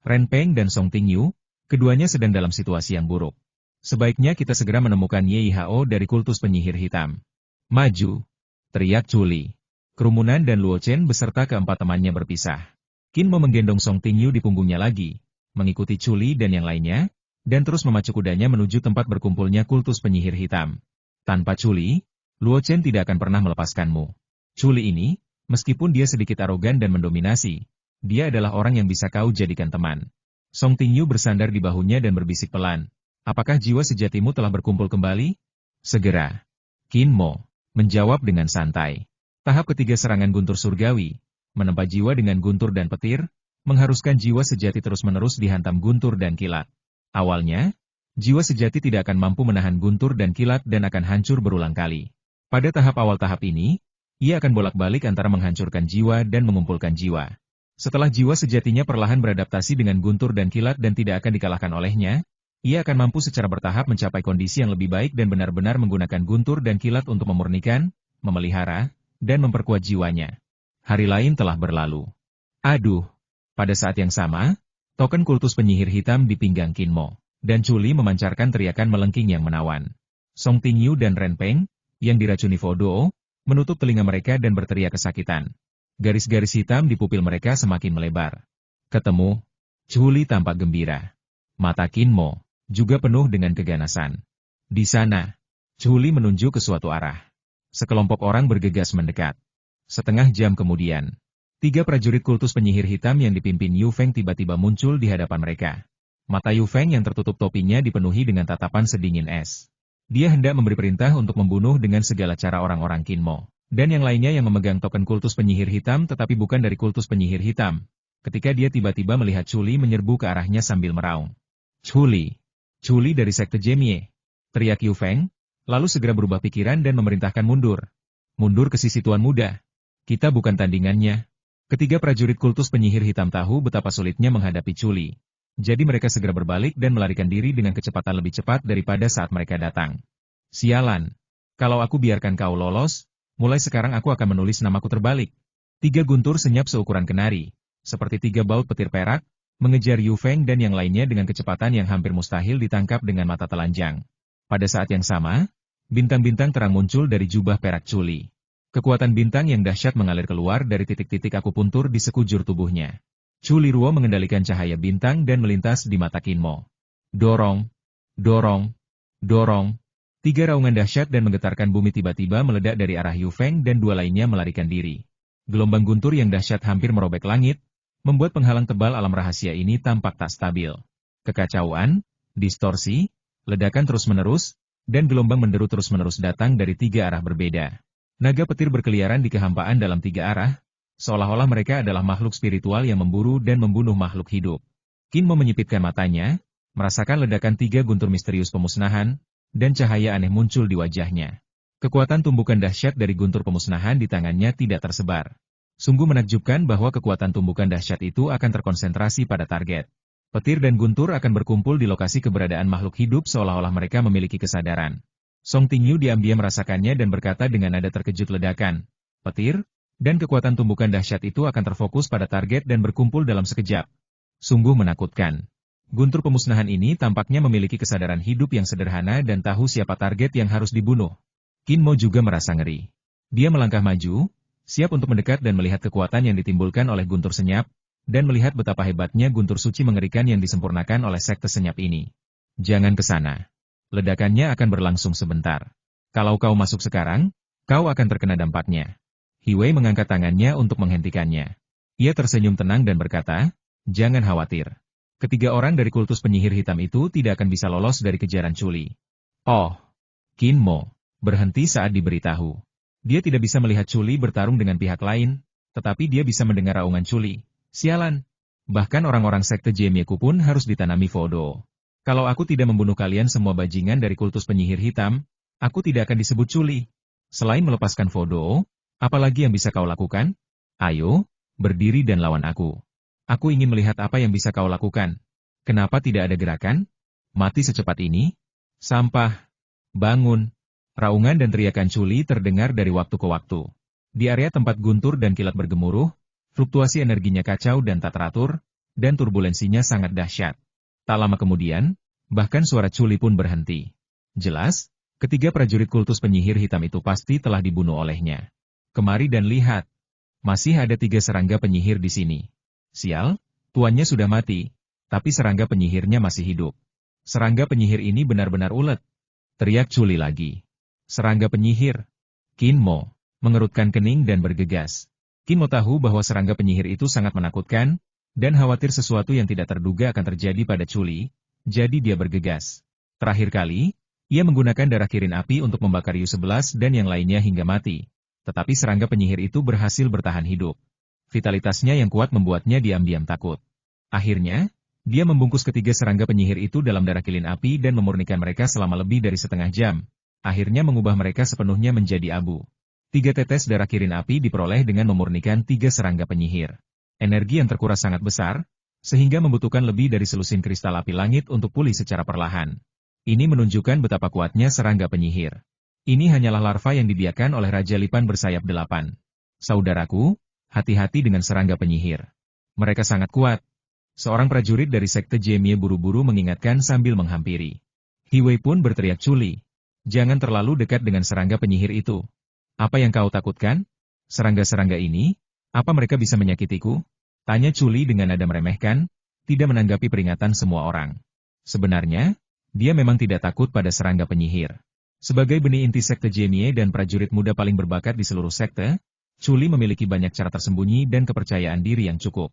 A: Ren Peng dan Song Tingyu, keduanya sedang dalam situasi yang buruk. Sebaiknya kita segera menemukan Ye Hao dari kultus penyihir hitam. Maju! Teriak Chuli. Kerumunan dan Luo Chen beserta keempat temannya berpisah. Qin Mo menggendong Song Tingyu di punggungnya lagi, mengikuti Chuli dan yang lainnya, dan terus memacu kudanya menuju tempat berkumpulnya kultus penyihir hitam. Tanpa Chuli, Luo Chen tidak akan pernah melepaskanmu. Chuli ini, meskipun dia sedikit arogan dan mendominasi, dia adalah orang yang bisa kau jadikan teman. Song Tingyu bersandar di bahunya dan berbisik pelan. Apakah jiwa sejatimu telah berkumpul kembali? Segera. Qin Mo menjawab dengan santai. Tahap ketiga serangan guntur surgawi, menempa jiwa dengan guntur dan petir, mengharuskan jiwa sejati terus-menerus dihantam guntur dan kilat. Awalnya, jiwa sejati tidak akan mampu menahan guntur dan kilat dan akan hancur berulang kali. Pada tahap awal tahap ini, ia akan bolak-balik antara menghancurkan jiwa dan mengumpulkan jiwa. Setelah jiwa sejatinya perlahan beradaptasi dengan guntur dan kilat dan tidak akan dikalahkan olehnya, ia akan mampu secara bertahap mencapai kondisi yang lebih baik dan benar-benar menggunakan guntur dan kilat untuk memurnikan, memelihara, dan memperkuat jiwanya. Hari lain telah berlalu. Aduh! Pada saat yang sama, token kultus penyihir hitam di pinggang Qin Mo, dan Chuli memancarkan teriakan melengking yang menawan. Song Tingyu dan Ren Peng, yang diracuni Fodo, menutup telinga mereka dan berteriak kesakitan. Garis-garis hitam di pupil mereka semakin melebar. Ketemu, Chuli tampak gembira. Mata Qin Mo juga penuh dengan keganasan. Di sana, Chuli menunjuk ke suatu arah. Sekelompok orang bergegas mendekat. Setengah jam kemudian, 3 prajurit kultus penyihir hitam yang dipimpin Yu Feng tiba-tiba muncul di hadapan mereka. Mata Yu Feng yang tertutup topinya dipenuhi dengan tatapan sedingin es. Dia hendak memberi perintah untuk membunuh dengan segala cara orang-orang Qin Mo. Dan yang lainnya yang memegang token kultus penyihir hitam tetapi bukan dari kultus penyihir hitam. Ketika dia tiba-tiba melihat Chuli menyerbu ke arahnya sambil meraung. Chuli! Chuli dari sekte Jemie! Teriak Yu Feng, lalu segera berubah pikiran dan memerintahkan mundur. Mundur ke sisi tuan muda. Kita bukan tandingannya. Ketiga prajurit kultus penyihir hitam tahu betapa sulitnya menghadapi Chuli. Jadi mereka segera berbalik dan melarikan diri dengan kecepatan lebih cepat daripada saat mereka datang. Sialan! Kalau aku biarkan kau lolos, mulai sekarang aku akan menulis namaku terbalik. 3 guntur senyap seukuran kenari, seperti 3 baut petir perak, mengejar Yu Feng dan yang lainnya dengan kecepatan yang hampir mustahil ditangkap dengan mata telanjang. Pada saat yang sama, bintang-bintang terang muncul dari jubah perak Chuli. Kekuatan bintang yang dahsyat mengalir keluar dari titik-titik akupuntur di sekujur tubuhnya. Chuli Ruo mengendalikan cahaya bintang dan melintas di mata Qin Mo. Dorong, dorong, dorong. 3 raungan dahsyat dan menggetarkan bumi tiba-tiba meledak dari arah Yu Feng dan 2 lainnya melarikan diri. Gelombang guntur yang dahsyat hampir merobek langit, membuat penghalang tebal alam rahasia ini tampak tak stabil. Kekacauan, distorsi, ledakan terus-menerus, dan gelombang menderu terus-menerus datang dari 3 arah berbeda. Naga petir berkeliaran di kehampaan dalam 3 arah, seolah-olah mereka adalah makhluk spiritual yang memburu dan membunuh makhluk hidup. Kinmo menyipitkan matanya, merasakan ledakan 3 guntur misterius pemusnahan, dan cahaya aneh muncul di wajahnya. Kekuatan tumbukan dahsyat dari guntur pemusnahan di tangannya tidak tersebar. Sungguh menakjubkan bahwa kekuatan tumbukan dahsyat itu akan terkonsentrasi pada target. Petir dan guntur akan berkumpul di lokasi keberadaan makhluk hidup seolah-olah mereka memiliki kesadaran. Song Tingyu diam-diam merasakannya dan berkata dengan nada terkejut, ledakan, petir, dan kekuatan tumbukan dahsyat itu akan terfokus pada target dan berkumpul dalam sekejap. Sungguh menakutkan. Guntur pemusnahan ini tampaknya memiliki kesadaran hidup yang sederhana dan tahu siapa target yang harus dibunuh. Kinmo juga merasa ngeri. Dia melangkah maju, siap untuk mendekat dan melihat kekuatan yang ditimbulkan oleh guntur senyap, dan melihat betapa hebatnya guntur suci mengerikan yang disempurnakan oleh sekte senyap ini. Jangan ke sana. Ledakannya akan berlangsung sebentar. Kalau kau masuk sekarang, kau akan terkena dampaknya. Hiwei mengangkat tangannya untuk menghentikannya. Ia tersenyum tenang dan berkata, jangan khawatir. Ketiga orang dari kultus penyihir hitam itu tidak akan bisa lolos dari kejaran Culi. Oh, Kinmo berhenti saat diberitahu. Dia tidak bisa melihat Culi bertarung dengan pihak lain, tetapi dia bisa mendengar raungan Culi. Sialan. Bahkan orang-orang sekte Jemieku pun harus ditanami Fodo. Kalau aku tidak membunuh kalian semua bajingan dari kultus penyihir hitam, aku tidak akan disebut Culi. Selain melepaskan Fodo, apalagi yang bisa kau lakukan? Ayo, berdiri dan lawan aku. Aku ingin melihat apa yang bisa kau lakukan. Kenapa tidak ada gerakan? Mati secepat ini? Sampah. Bangun. Raungan dan teriakan Culi terdengar dari waktu ke waktu. Di area tempat guntur dan kilat bergemuruh, fluktuasi energinya kacau dan tak teratur, dan turbulensinya sangat dahsyat. Tak lama kemudian, bahkan suara Culi pun berhenti. Jelas, ketiga prajurit kultus penyihir hitam itu pasti telah dibunuh olehnya. Kemari dan lihat. Masih ada 3 serangga penyihir di sini. Sial, tuannya sudah mati, tapi serangga penyihirnya masih hidup. Serangga penyihir ini benar-benar ulet. Teriak Culi lagi. Serangga penyihir. Kinmo mengerutkan kening dan bergegas. Kinmo tahu bahwa serangga penyihir itu sangat menakutkan, dan khawatir sesuatu yang tidak terduga akan terjadi pada Culi, jadi dia bergegas. Terakhir kali, ia menggunakan darah kirin api untuk membakar Yu-11 dan yang lainnya hingga mati. Tetapi serangga penyihir itu berhasil bertahan hidup. Vitalitasnya yang kuat membuatnya diam-diam takut. Akhirnya, dia membungkus ketiga serangga penyihir itu dalam darah kilin api dan memurnikan mereka selama lebih dari setengah jam. Akhirnya mengubah mereka sepenuhnya menjadi abu. 3 tetes darah kirin api diperoleh dengan memurnikan 3 serangga penyihir. Energi yang terkuras sangat besar, sehingga membutuhkan lebih dari selusin kristal api langit untuk pulih secara perlahan. Ini menunjukkan betapa kuatnya serangga penyihir. Ini hanyalah larva yang dibiarkan oleh Raja Lipan bersayap 8. Saudaraku, hati-hati dengan serangga penyihir. Mereka sangat kuat. Seorang prajurit dari sekte Jemie buru-buru mengingatkan sambil menghampiri. Hiwei pun berteriak, Culi. Jangan terlalu dekat dengan serangga penyihir itu. Apa yang kau takutkan? Serangga-serangga ini? Apa mereka bisa menyakitiku? Tanya Culi dengan nada meremehkan, tidak menanggapi peringatan semua orang. Sebenarnya, dia memang tidak takut pada serangga penyihir. Sebagai benih inti sekte Jemie dan prajurit muda paling berbakat di seluruh sekte, Culi memiliki banyak cara tersembunyi dan kepercayaan diri yang cukup.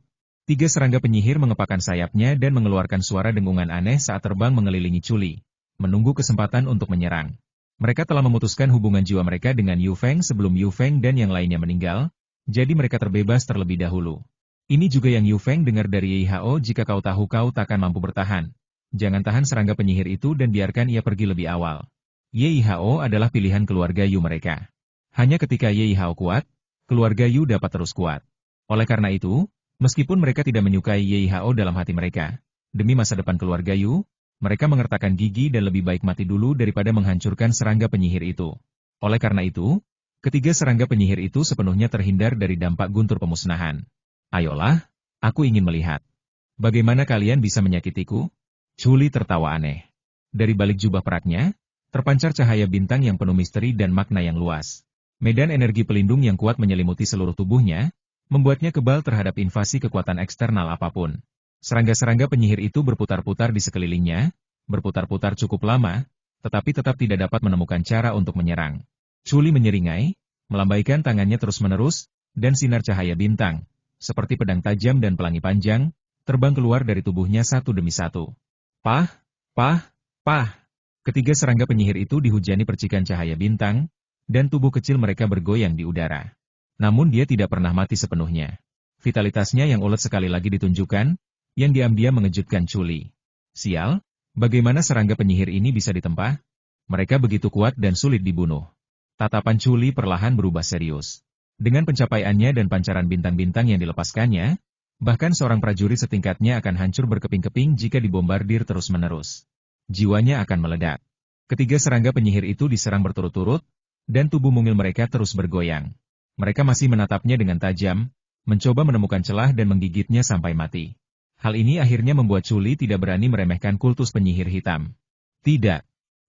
A: 3 serangga penyihir mengepakkan sayapnya dan mengeluarkan suara dengungan aneh saat terbang mengelilingi Culi, menunggu kesempatan untuk menyerang. Mereka telah memutuskan hubungan jiwa mereka dengan Yu Feng sebelum Yu Feng dan yang lainnya meninggal, jadi mereka terbebas terlebih dahulu. Ini juga yang Yu Feng dengar dari Ye Hao, jika kau tahu kau takkan mampu bertahan. Jangan tahan serangga penyihir itu dan biarkan ia pergi lebih awal. Ye Hao adalah pilihan keluarga Yu mereka. Hanya ketika Ye Hao kuat, keluarga Yu dapat terus kuat. Oleh karena itu, meskipun mereka tidak menyukai Ye Hao dalam hati mereka, demi masa depan keluarga Yu, mereka mengertakkan gigi dan lebih baik mati dulu daripada menghancurkan serangga penyihir itu. Oleh karena itu, ketiga serangga penyihir itu sepenuhnya terhindar dari dampak guntur pemusnahan. Ayolah, aku ingin melihat. Bagaimana kalian bisa menyakitiku? Culi tertawa aneh. Dari balik jubah peraknya, terpancar cahaya bintang yang penuh misteri dan makna yang luas. Medan energi pelindung yang kuat menyelimuti seluruh tubuhnya, membuatnya kebal terhadap invasi kekuatan eksternal apapun. Serangga-serangga penyihir itu berputar-putar di sekelilingnya, berputar-putar cukup lama, tetapi tetap tidak dapat menemukan cara untuk menyerang. Culi menyeringai, melambaikan tangannya terus-menerus, dan sinar cahaya bintang, seperti pedang tajam dan pelangi panjang, terbang keluar dari tubuhnya satu demi satu. Pah, pah, pah. Ketiga serangga penyihir itu dihujani percikan cahaya bintang, dan tubuh kecil mereka bergoyang di udara. Namun dia tidak pernah mati sepenuhnya. Vitalitasnya yang ulet sekali lagi ditunjukkan, yang diam-diam mengejutkan Chuli. Sial, bagaimana serangga penyihir ini bisa ditempa? Mereka begitu kuat dan sulit dibunuh. Tatapan Chuli perlahan berubah serius. Dengan pencapaiannya dan pancaran bintang-bintang yang dilepaskannya, bahkan seorang prajurit setingkatnya akan hancur berkeping-keping jika dibombardir terus-menerus. Jiwanya akan meledak. Ketiga serangga penyihir itu diserang berturut-turut, dan tubuh mungil mereka terus bergoyang. Mereka masih menatapnya dengan tajam, mencoba menemukan celah dan menggigitnya sampai mati. Hal ini akhirnya membuat Chuli tidak berani meremehkan kultus penyihir hitam. Tidak.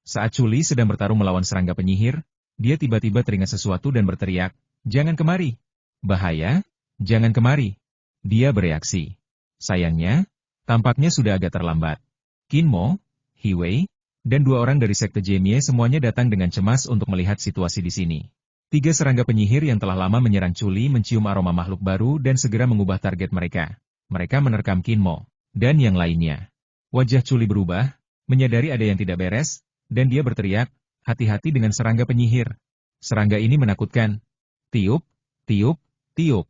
A: Saat Chuli sedang bertarung melawan serangga penyihir, dia tiba-tiba teringat sesuatu dan berteriak, "Jangan kemari! Bahaya! Jangan kemari!" Dia bereaksi. Sayangnya, tampaknya sudah agak terlambat. Kinmo, Hiwei, dan dua orang dari sekte Jemie semuanya datang dengan cemas untuk melihat situasi di sini. Tiga serangga penyihir yang telah lama menyerang Chuli mencium aroma makhluk baru dan segera mengubah target mereka. Mereka menerkam Kinmo, dan yang lainnya. Wajah Chuli berubah, menyadari ada yang tidak beres, dan dia berteriak, "Hati-hati dengan serangga penyihir. Serangga ini menakutkan." Tiup, tiup, tiup.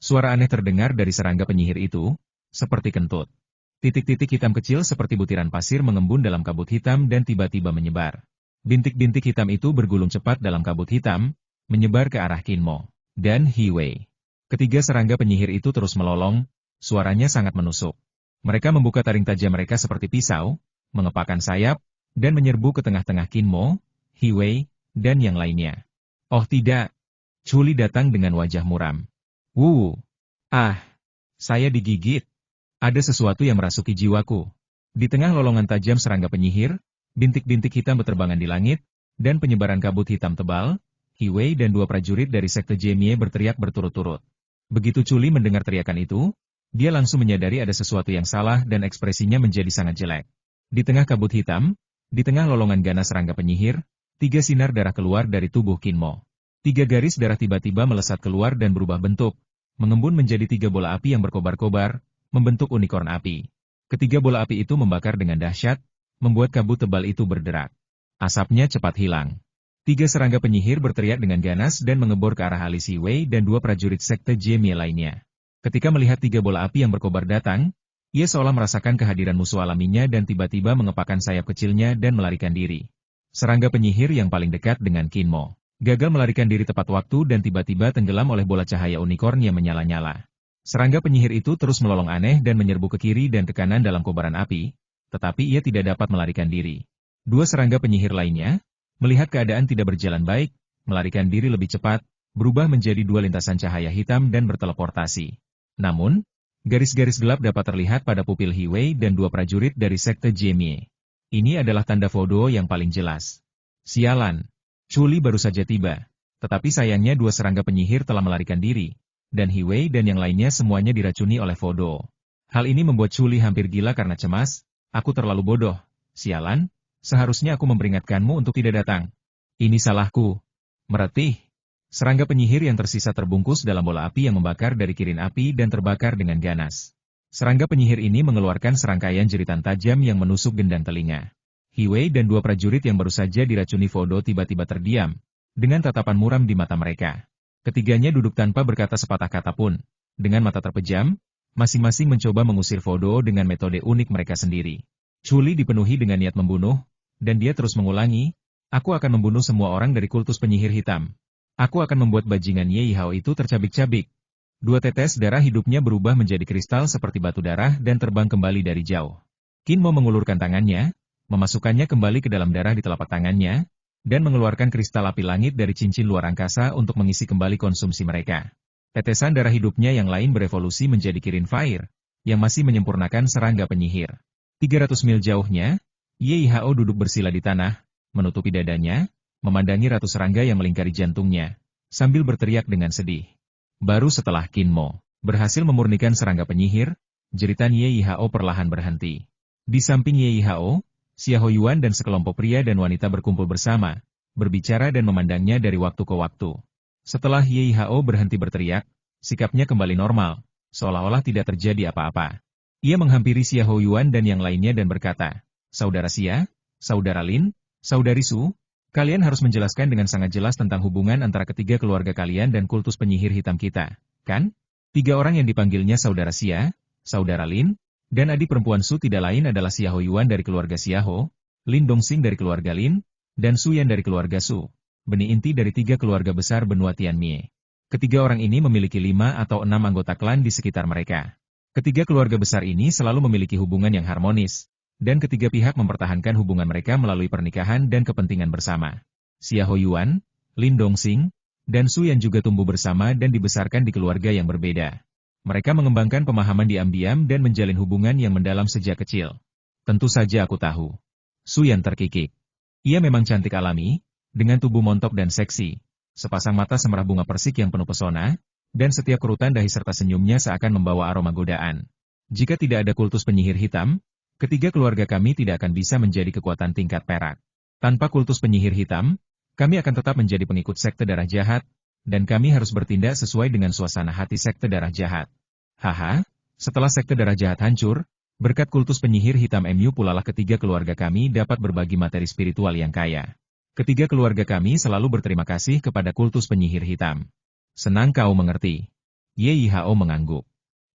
A: Suara aneh terdengar dari serangga penyihir itu, seperti kentut. Titik-titik hitam kecil seperti butiran pasir mengembun dalam kabut hitam dan tiba-tiba menyebar. Bintik-bintik hitam itu bergulung cepat dalam kabut hitam, menyebar ke arah Kinmo dan Hiwei. Ketiga serangga penyihir itu terus melolong, suaranya sangat menusuk. Mereka membuka taring tajam mereka seperti pisau, mengepakkan sayap, dan menyerbu ke tengah-tengah Kinmo, Hiwei, dan yang lainnya. Oh tidak! Chuli datang dengan wajah muram. "Wuh! Ah! Saya digigit! Ada sesuatu yang merasuki jiwaku." Di tengah lolongan tajam serangga penyihir, bintik-bintik hitam berterbangan di langit, dan penyebaran kabut hitam tebal, Hiwei dan dua prajurit dari sekte Jemie berteriak berturut-turut. Begitu Chuli mendengar teriakan itu, dia langsung menyadari ada sesuatu yang salah dan ekspresinya menjadi sangat jelek. Di tengah kabut hitam, di tengah lolongan ganas serangga penyihir, tiga sinar darah keluar dari tubuh Kinmo. Tiga garis darah tiba-tiba melesat keluar dan berubah bentuk, mengembun menjadi tiga bola api yang berkobar-kobar, membentuk unikorn api. Ketiga bola api itu membakar dengan dahsyat, membuat kabut tebal itu berderak. Asapnya cepat hilang. Tiga serangga penyihir berteriak dengan ganas dan mengebor ke arah alis Hiwei dan dua prajurit sekte Jemie lainnya. Ketika melihat tiga bola api yang berkobar datang, ia seolah merasakan kehadiran musuh alaminya dan tiba-tiba mengepakkan sayap kecilnya dan melarikan diri. Serangga penyihir yang paling dekat dengan Kinmo gagal melarikan diri tepat waktu dan tiba-tiba tenggelam oleh bola cahaya unikorn yang menyala-nyala. Serangga penyihir itu terus melolong aneh dan menyerbu ke kiri dan ke kanan dalam kobaran api, tetapi ia tidak dapat melarikan diri. Dua serangga penyihir lainnya, melihat keadaan tidak berjalan baik, melarikan diri lebih cepat, berubah menjadi dua lintasan cahaya hitam dan berteleportasi. Namun, garis-garis gelap dapat terlihat pada pupil Hiwei dan dua prajurit dari sekte Jemie. Ini adalah tanda Fodo yang paling jelas. Sialan! Chuli baru saja tiba, tetapi sayangnya dua serangga penyihir telah melarikan diri, dan Hiwei dan yang lainnya semuanya diracuni oleh Fodo. Hal ini membuat Chuli hampir gila karena cemas. "Aku terlalu bodoh. Sialan, seharusnya aku memperingatkanmu untuk tidak datang. Ini salahku." Meretih. Serangga penyihir yang tersisa terbungkus dalam bola api yang membakar dari kirin api dan terbakar dengan ganas. Serangga penyihir ini mengeluarkan serangkaian jeritan tajam yang menusuk gendang telinga. Hiwei dan dua prajurit yang baru saja diracuni Fodo tiba-tiba terdiam, dengan tatapan muram di mata mereka. Ketiganya duduk tanpa berkata sepatah kata pun. Dengan mata terpejam, masing-masing mencoba mengusir Fodo dengan metode unik mereka sendiri. Chuli dipenuhi dengan niat membunuh, dan dia terus mengulangi, "Aku akan membunuh semua orang dari kultus penyihir hitam. Aku akan membuat bajingan Ye Hao itu tercabik-cabik." Dua tetes darah hidupnya berubah menjadi kristal seperti batu darah dan terbang kembali dari jauh. Kinmo mengulurkan tangannya, memasukkannya kembali ke dalam darah di telapak tangannya, dan mengeluarkan kristal api langit dari cincin luar angkasa untuk mengisi kembali konsumsi mereka. Tetesan darah hidupnya yang lain berevolusi menjadi kirin fire, yang masih menyempurnakan serangga penyihir. 300 mil jauhnya, Ye Hao duduk bersila di tanah, menutupi dadanya, memandangi ratu serangga yang melingkari jantungnya, sambil berteriak dengan sedih. Baru setelah Kinmo berhasil memurnikan serangga penyihir, jeritan Ye Hao perlahan berhenti. Di samping Ye Hao, Xiao Yuan dan sekelompok pria dan wanita berkumpul bersama, berbicara dan memandangnya dari waktu ke waktu. Setelah Ye Hao berhenti berteriak, sikapnya kembali normal, seolah-olah tidak terjadi apa-apa. Ia menghampiri Xiao Yuan dan yang lainnya dan berkata, "Saudara Xia, Saudara Lin, Saudari Su, kalian harus menjelaskan dengan sangat jelas tentang hubungan antara ketiga keluarga kalian dan kultus penyihir hitam kita, kan? Tiga orang yang dipanggilnya Saudara Xia, Saudara Lin, dan adik perempuan Su tidak lain adalah Xiahou Yuan dari keluarga Xiahou, Lin Dongxing dari keluarga Lin, dan Su Yan dari keluarga Su, benih inti dari tiga keluarga besar benua Tianmie. Ketiga orang ini memiliki 5 atau 6 anggota klan di sekitar mereka. Ketiga keluarga besar ini selalu memiliki hubungan yang harmonis, dan ketiga pihak mempertahankan hubungan mereka melalui pernikahan dan kepentingan bersama. Xiahou Yuan, Lin Dongxing, dan Su Yan juga tumbuh bersama dan dibesarkan di keluarga yang berbeda. Mereka mengembangkan pemahaman diam-diam dan menjalin hubungan yang mendalam sejak kecil. Tentu saja aku tahu. Su Yan terkikik. Ia memang cantik alami, dengan tubuh montok dan seksi, sepasang mata semerah bunga persik yang penuh pesona, dan setiap kerutan dahi serta senyumnya seakan membawa aroma godaan. Jika tidak ada kultus penyihir hitam, ketiga keluarga kami tidak akan bisa menjadi kekuatan tingkat perak. Tanpa kultus penyihir hitam, kami akan tetap menjadi pengikut sekte darah jahat, dan kami harus bertindak sesuai dengan suasana hati sekte darah jahat. Haha, setelah sekte darah jahat hancur, berkat kultus penyihir hitam MU pulalah ketiga keluarga kami dapat berbagi materi spiritual yang kaya. Ketiga keluarga kami selalu berterima kasih kepada kultus penyihir hitam. Senang kau mengerti. Ye Yihao mengangguk.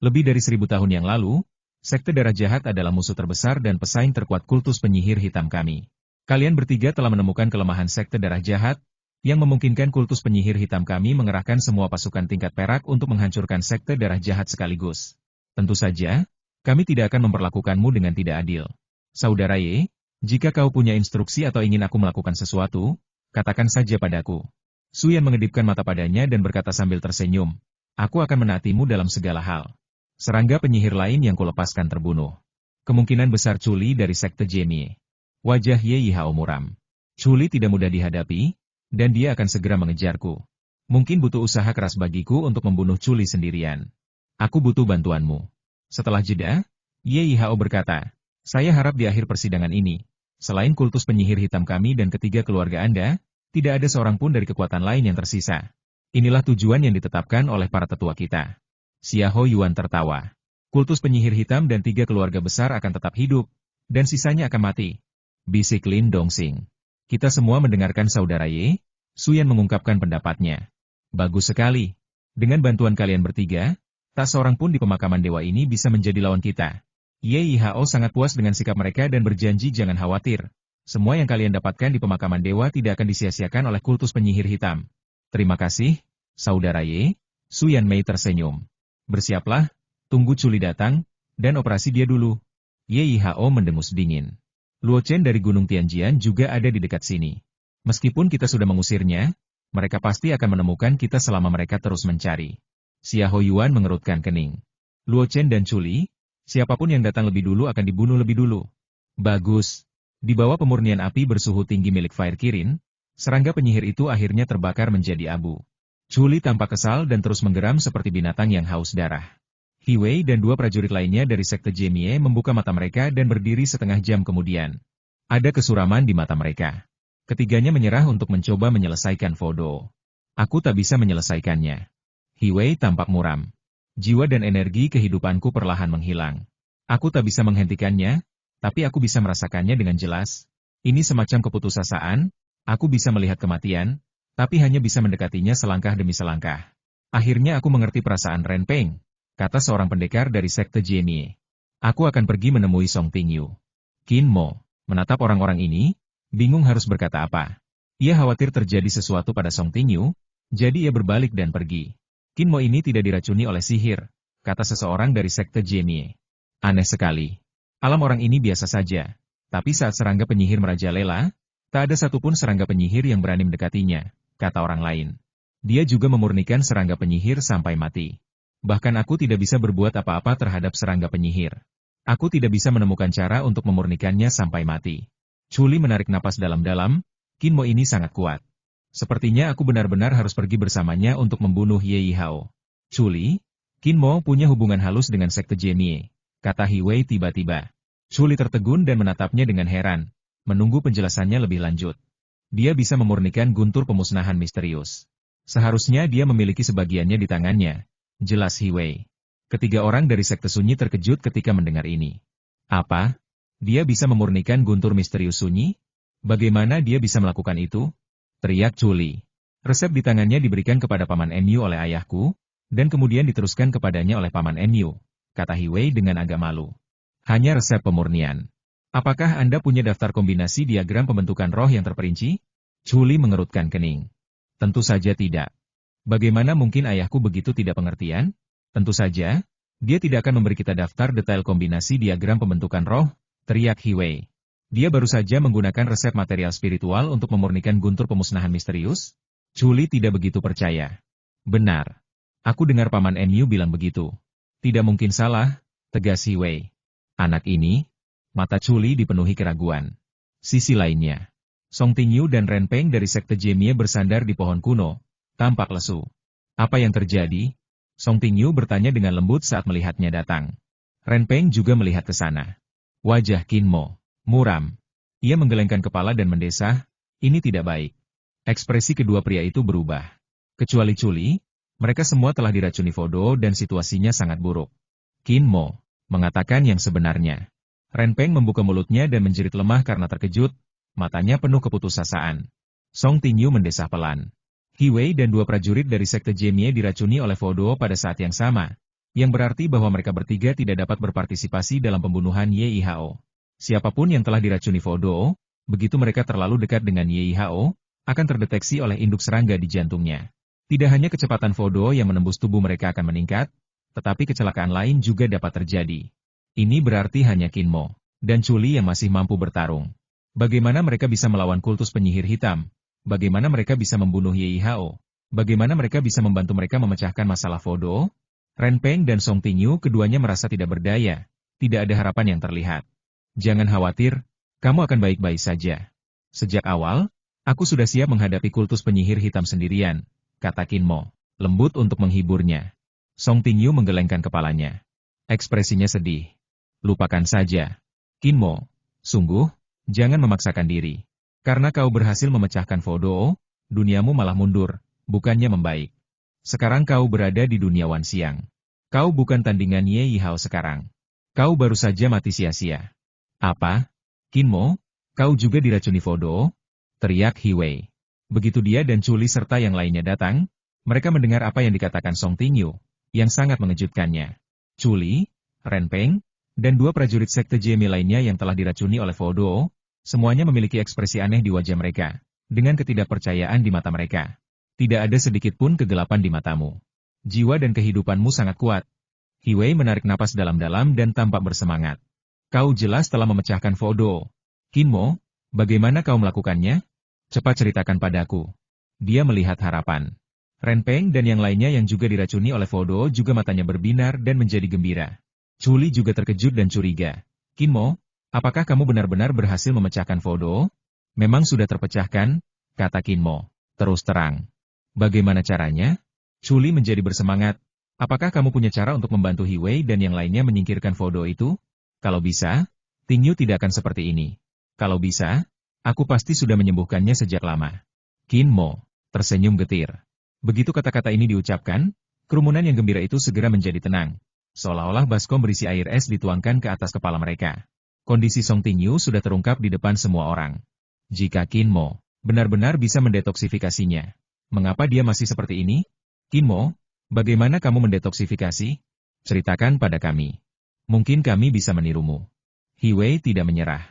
A: Lebih dari 1000 tahun yang lalu, sekte darah jahat adalah musuh terbesar dan pesaing terkuat kultus penyihir hitam kami. Kalian bertiga telah menemukan kelemahan sekte darah jahat, yang memungkinkan kultus penyihir hitam kami mengerahkan semua pasukan tingkat perak untuk menghancurkan sekte darah jahat sekaligus. Tentu saja, kami tidak akan memperlakukanmu dengan tidak adil. Saudara Ye, jika kau punya instruksi atau ingin aku melakukan sesuatu, katakan saja padaku. Su Yan mengedipkan mata padanya dan berkata sambil tersenyum, aku akan menaatimu dalam segala hal. Serangga penyihir lain yang kulepaskan terbunuh. Kemungkinan besar Culi dari sekte Jemie. Wajah Ye Yihao muram. Culi tidak mudah dihadapi, dan dia akan segera mengejarku. Mungkin butuh usaha keras bagiku untuk membunuh Culi sendirian. Aku butuh bantuanmu. Setelah jeda, Ye Yihao berkata, saya harap di akhir persidangan ini, selain kultus penyihir hitam kami dan ketiga keluarga Anda, tidak ada seorang pun dari kekuatan lain yang tersisa. Inilah tujuan yang ditetapkan oleh para tetua kita. Xiahou Yuan tertawa. Kultus penyihir hitam dan 3 keluarga besar akan tetap hidup, dan sisanya akan mati. Bisik Lin Dongxing. Kita semua mendengarkan saudara Ye, Su Yan mengungkapkan pendapatnya. Bagus sekali. Dengan bantuan kalian bertiga, tak seorang pun di pemakaman dewa ini bisa menjadi lawan kita. Ye Yihao sangat puas dengan sikap mereka dan berjanji jangan khawatir. Semua yang kalian dapatkan di pemakaman dewa tidak akan disia-siakan oleh kultus penyihir hitam. Terima kasih, saudara Ye. Su Yan Mei tersenyum. Bersiaplah, tunggu Culi datang, dan operasi dia dulu. Ye Yihao mendengus dingin. Luo Chen dari Gunung Tianjian juga ada di dekat sini. Meskipun kita sudah mengusirnya, mereka pasti akan menemukan kita selama mereka terus mencari. Xiahou Yuan mengerutkan kening. Luo Chen dan Culi, siapapun yang datang lebih dulu akan dibunuh lebih dulu. Bagus. Di bawah pemurnian api bersuhu tinggi milik Fire Kirin, serangga penyihir itu akhirnya terbakar menjadi abu. Culi tampak kesal dan terus menggeram seperti binatang yang haus darah. He Wei dan 2 prajurit lainnya dari sekte Jemie membuka mata mereka dan berdiri setengah jam kemudian. Ada kesuraman di mata mereka. Ketiganya menyerah untuk mencoba menyelesaikan Fodo. Aku tak bisa menyelesaikannya. He Wei tampak muram. Jiwa dan energi kehidupanku perlahan menghilang. Aku tak bisa menghentikannya, tapi aku bisa merasakannya dengan jelas. Ini semacam keputusasaan, aku bisa melihat kematian, tapi hanya bisa mendekatinya selangkah demi selangkah. Akhirnya aku mengerti perasaan Ren Peng, kata seorang pendekar dari sekte Jemie. Aku akan pergi menemui Song Tingyu. Qin Mo menatap orang-orang ini, bingung harus berkata apa. Ia khawatir terjadi sesuatu pada Song Tingyu, jadi ia berbalik dan pergi. Qin Mo ini tidak diracuni oleh sihir, kata seseorang dari sekte Jemie. Aneh sekali. Alam orang ini biasa saja, tapi saat serangga penyihir merajalela, tak ada satupun serangga penyihir yang berani mendekatinya, kata orang lain. Dia juga memurnikan serangga penyihir sampai mati. Bahkan aku tidak bisa berbuat apa-apa terhadap serangga penyihir. Aku tidak bisa menemukan cara untuk memurnikannya sampai mati. Culi menarik napas dalam-dalam, Qin Mo ini sangat kuat. Sepertinya aku benar-benar harus pergi bersamanya untuk membunuh Ye Yihao. Culi, Qin Mo punya hubungan halus dengan sekte Jemie, kata He Wei tiba-tiba. Culi tertegun dan menatapnya dengan heran, menunggu penjelasannya lebih lanjut. Dia bisa memurnikan guntur pemusnahan misterius. Seharusnya dia memiliki sebagiannya di tangannya, jelas He Wei. Ketiga orang dari sekte sunyi terkejut ketika mendengar ini. Apa? Dia bisa memurnikan guntur misterius sunyi? Bagaimana dia bisa melakukan itu? Teriak Chuli. Resep di tangannya diberikan kepada Paman Enyu oleh ayahku, dan kemudian diteruskan kepadanya oleh Paman Enyu, kata Hiwei dengan agak malu. Hanya resep pemurnian. Apakah Anda punya daftar kombinasi diagram pembentukan roh yang terperinci? Chuli mengerutkan kening. Tentu saja tidak. Bagaimana mungkin ayahku begitu tidak pengertian? Tentu saja, dia tidak akan memberi kita daftar detail kombinasi diagram pembentukan roh, teriak Hiwei. Dia baru saja menggunakan resep material spiritual untuk memurnikan guntur pemusnahan misterius? Chuli tidak begitu percaya. Benar. Aku dengar Paman Enyu bilang begitu. Tidak mungkin salah, tegas Hiwei. Anak ini, mata Chuli dipenuhi keraguan. Sisi lainnya, Song Tingyu dan Renpeng dari Sekte Jemie bersandar di pohon kuno, tampak lesu. Apa yang terjadi? Song Tingyu bertanya dengan lembut saat melihatnya datang. Renpeng juga melihat ke sana. Wajah Kinmo muram. Ia menggelengkan kepala dan mendesah, ini tidak baik. Ekspresi kedua pria itu berubah. Kecuali Chuli, mereka semua telah diracuni Fodo dan situasinya sangat buruk. Kinmo mengatakan yang sebenarnya. Renpeng membuka mulutnya dan menjerit lemah karena terkejut, matanya penuh keputusasaan. Song Tingyu mendesah pelan. Hiwei dan 2 prajurit dari Sekte Jemie diracuni oleh Fodo pada saat yang sama, yang berarti bahwa mereka bertiga tidak dapat berpartisipasi dalam pembunuhan Yeihao. Siapapun yang telah diracuni Fodo, begitu mereka terlalu dekat dengan Yeihao, akan terdeteksi oleh induk serangga di jantungnya. Tidak hanya kecepatan Fodo yang menembus tubuh mereka akan meningkat, tetapi kecelakaan lain juga dapat terjadi. Ini berarti hanya Kinmo dan Chuli yang masih mampu bertarung. Bagaimana mereka bisa melawan kultus penyihir hitam? Bagaimana mereka bisa membunuh Yeihao? Bagaimana mereka bisa membantu mereka memecahkan masalah Fodo? Renpeng dan Song Tingyu keduanya merasa tidak berdaya. Tidak ada harapan yang terlihat. Jangan khawatir, kamu akan baik-baik saja. Sejak awal, aku sudah siap menghadapi kultus penyihir hitam sendirian, kata Kinmo, lembut untuk menghiburnya. Song Tingyu menggelengkan kepalanya. Ekspresinya sedih. Lupakan saja. Kinmo, sungguh, jangan memaksakan diri. Karena kau berhasil memecahkan Fodo, duniamu malah mundur, bukannya membaik. Sekarang kau berada di dunia Wan Xiang. Kau bukan tandingan Yeihao sekarang. Kau baru saja mati sia-sia. Apa? Kinmo, kau juga diracuni Fodo? Teriak Hiwei. Begitu dia dan Chuli serta yang lainnya datang, mereka mendengar apa yang dikatakan Song Tingyu, yang sangat mengejutkannya. Chuli, Renpeng, dan 2 prajurit Sekte Jemie lainnya yang telah diracuni oleh Fodo, semuanya memiliki ekspresi aneh di wajah mereka, dengan ketidakpercayaan di mata mereka. Tidak ada sedikit pun kegelapan di matamu. Jiwa dan kehidupanmu sangat kuat. Hiwei menarik napas dalam-dalam dan tampak bersemangat. Kau jelas telah memecahkan Fodo. Kinmo, bagaimana kau melakukannya? Cepat ceritakan padaku. Dia melihat harapan. Renpeng dan yang lainnya yang juga diracuni oleh Fodo juga matanya berbinar dan menjadi gembira. Chuli juga terkejut dan curiga. Kinmo, apakah kamu benar-benar berhasil memecahkan Fodo? Memang sudah terpecahkan, kata Kinmo, terus terang. Bagaimana caranya? Chuli menjadi bersemangat. Apakah kamu punya cara untuk membantu Hiwei dan yang lainnya menyingkirkan Fodo itu? Kalau bisa, Tingyu tidak akan seperti ini. Kalau bisa, aku pasti sudah menyembuhkannya sejak lama. Kinmo tersenyum getir. Begitu kata-kata ini diucapkan, kerumunan yang gembira itu segera menjadi tenang. Seolah-olah baskom berisi air es dituangkan ke atas kepala mereka. Kondisi Song Tingyu sudah terungkap di depan semua orang. Jika Kinmo benar-benar bisa mendetoksifikasinya, mengapa dia masih seperti ini? Kinmo, bagaimana kamu mendetoksifikasi? Ceritakan pada kami. Mungkin kami bisa menirumu. Hiwei tidak menyerah.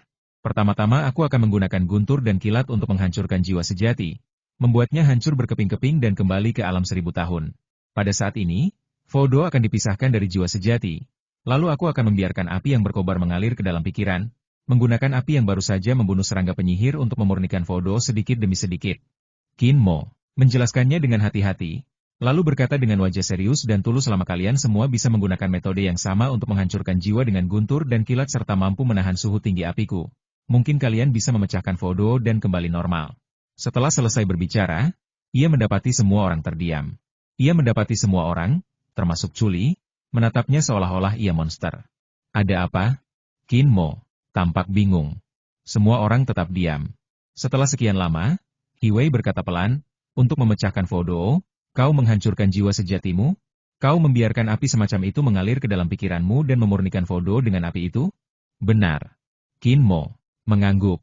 A: Pertama-tama aku akan menggunakan guntur dan kilat untuk menghancurkan jiwa sejati, membuatnya hancur berkeping-keping dan kembali ke alam 1000 tahun. Pada saat ini, Fodo akan dipisahkan dari jiwa sejati. Lalu aku akan membiarkan api yang berkobar mengalir ke dalam pikiran, menggunakan api yang baru saja membunuh serangga penyihir untuk memurnikan Fodo sedikit demi sedikit. Kinmo menjelaskannya dengan hati-hati, lalu berkata dengan wajah serius dan tulus, selama kalian semua bisa menggunakan metode yang sama untuk menghancurkan jiwa dengan guntur dan kilat serta mampu menahan suhu tinggi apiku, mungkin kalian bisa memecahkan Fodo dan kembali normal. Setelah selesai berbicara, ia mendapati semua orang terdiam. Ia mendapati semua orang, termasuk Chuli, menatapnya seolah-olah ia monster. Ada apa? Kinmo tampak bingung. Semua orang tetap diam. Setelah sekian lama, Hiwei berkata pelan, untuk memecahkan Fodo, kau menghancurkan jiwa sejatimu? Kau membiarkan api semacam itu mengalir ke dalam pikiranmu dan memurnikan Fodo dengan api itu? Benar. Kinmo mengangguk.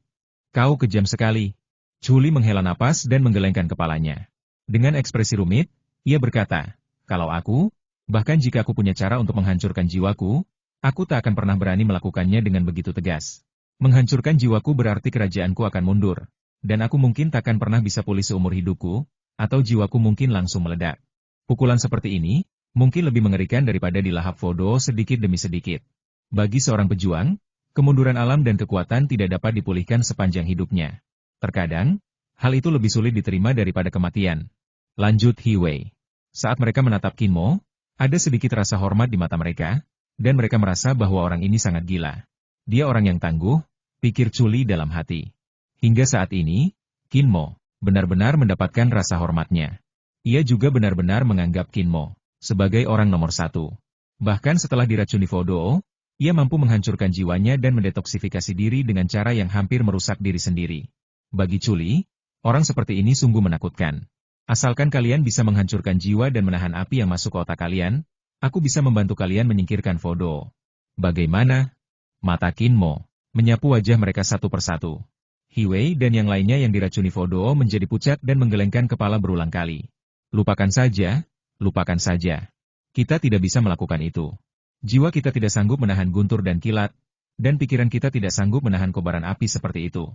A: Kau kejam sekali. Chuli menghela napas dan menggelengkan kepalanya. Dengan ekspresi rumit, ia berkata, kalau aku, bahkan jika aku punya cara untuk menghancurkan jiwaku, aku tak akan pernah berani melakukannya dengan begitu tegas. Menghancurkan jiwaku berarti kerajaanku akan mundur, dan aku mungkin takkan pernah bisa pulih seumur hidupku, atau jiwaku mungkin langsung meledak. Pukulan seperti ini, mungkin lebih mengerikan daripada dilahap Fodo sedikit demi sedikit. Bagi seorang pejuang, kemunduran alam dan kekuatan tidak dapat dipulihkan sepanjang hidupnya. Terkadang, hal itu lebih sulit diterima daripada kematian. Lanjut He Wei. Saat mereka menatap Qin Mo, ada sedikit rasa hormat di mata mereka, dan mereka merasa bahwa orang ini sangat gila. Dia orang yang tangguh, pikir Chuli dalam hati. Hingga saat ini, Qin Mo benar-benar mendapatkan rasa hormatnya. Ia juga benar-benar menganggap Qin Mo sebagai orang nomor satu. Bahkan setelah diracuni Fodo, ia mampu menghancurkan jiwanya dan mendetoksifikasi diri dengan cara yang hampir merusak diri sendiri. Bagi Chuli, orang seperti ini sungguh menakutkan. Asalkan kalian bisa menghancurkan jiwa dan menahan api yang masuk ke otak kalian, aku bisa membantu kalian menyingkirkan Fodo. Bagaimana? Mata Qin Mo menyapu wajah mereka satu persatu. He Wei dan yang lainnya yang diracuni Fodo menjadi pucat dan menggelengkan kepala berulang kali. Lupakan saja, lupakan saja. Kita tidak bisa melakukan itu. Jiwa kita tidak sanggup menahan guntur dan kilat, dan pikiran kita tidak sanggup menahan kobaran api seperti itu.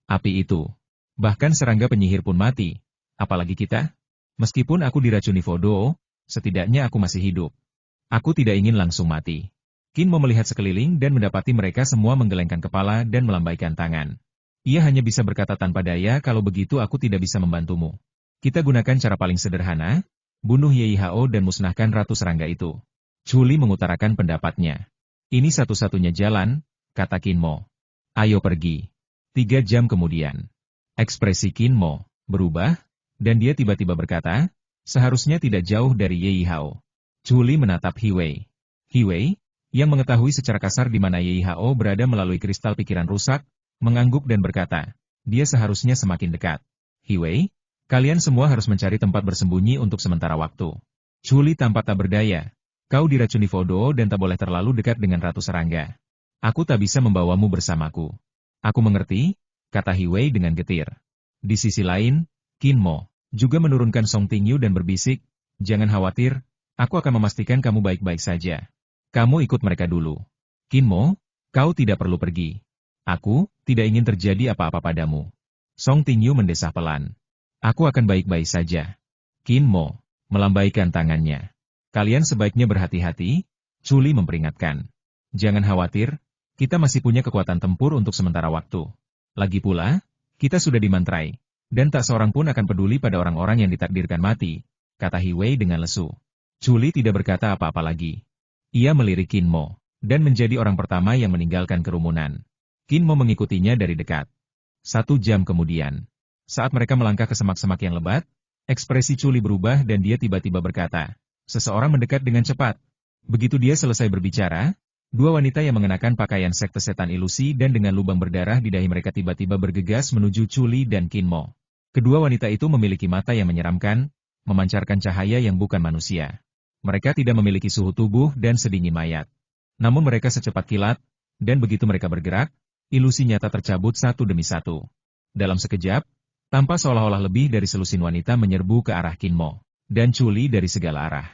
A: Api itu. Bahkan serangga penyihir pun mati. Apalagi kita? Meskipun aku diracuni Fodo, setidaknya aku masih hidup. Aku tidak ingin langsung mati. Qin Mo melihat sekeliling dan mendapati mereka semua menggelengkan kepala dan melambaikan tangan. Ia hanya bisa berkata tanpa daya kalau begitu aku tidak bisa membantumu. Kita gunakan cara paling sederhana, bunuh Ye Hao dan musnahkan Ratu Serangga itu. Chuli mengutarakan pendapatnya. Ini satu-satunya jalan, kata Qin Mo. Ayo pergi. 3 jam kemudian, ekspresi Qin Mo berubah, dan dia tiba-tiba berkata, seharusnya tidak jauh dari Ye Hao. Chuli menatap He Wei. He Wei, yang mengetahui secara kasar di mana Ye Hao berada melalui kristal pikiran rusak, mengangguk dan berkata, dia seharusnya semakin dekat. He Wei, kalian semua harus mencari tempat bersembunyi untuk sementara waktu. Chuli tampak tak berdaya. Kau diracuni Fodo dan tak boleh terlalu dekat dengan Ratu Serangga. Aku tak bisa membawamu bersamaku. Aku mengerti, kata He Wei dengan getir. Di sisi lain, Qin Mo juga menurunkan Song Tingyu dan berbisik, jangan khawatir, aku akan memastikan kamu baik-baik saja. Kamu ikut mereka dulu. Qin Mo, kau tidak perlu pergi. Aku tidak ingin terjadi apa-apa padamu. Song Tingyu mendesah pelan. Aku akan baik-baik saja. Qin Mo melambaikan tangannya. Kalian sebaiknya berhati-hati, Chuli memperingatkan. Jangan khawatir, kita masih punya kekuatan tempur untuk sementara waktu. Lagi pula, kita sudah dimantrai, dan tak seorang pun akan peduli pada orang-orang yang ditakdirkan mati, kata He Wei dengan lesu. Chuli tidak berkata apa-apa lagi. Ia melirik Qin Mo, dan menjadi orang pertama yang meninggalkan kerumunan. Qin Mo mengikutinya dari dekat. 1 jam kemudian, saat mereka melangkah ke semak-semak yang lebat, ekspresi Chuli berubah dan dia tiba-tiba berkata, seseorang mendekat dengan cepat. Begitu dia selesai berbicara, 2 wanita yang mengenakan pakaian sekte setan ilusi dan dengan lubang berdarah di dahi mereka tiba-tiba bergegas menuju Chuli dan Qin Mo. Kedua wanita itu memiliki mata yang menyeramkan, memancarkan cahaya yang bukan manusia. Mereka tidak memiliki suhu tubuh dan sedingin mayat. Namun mereka secepat kilat, dan begitu mereka bergerak, ilusi nyata tercabut satu demi satu. Dalam sekejap, tampak seolah-olah lebih dari selusin wanita menyerbu ke arah Qin Mo, dan Chuli dari segala arah.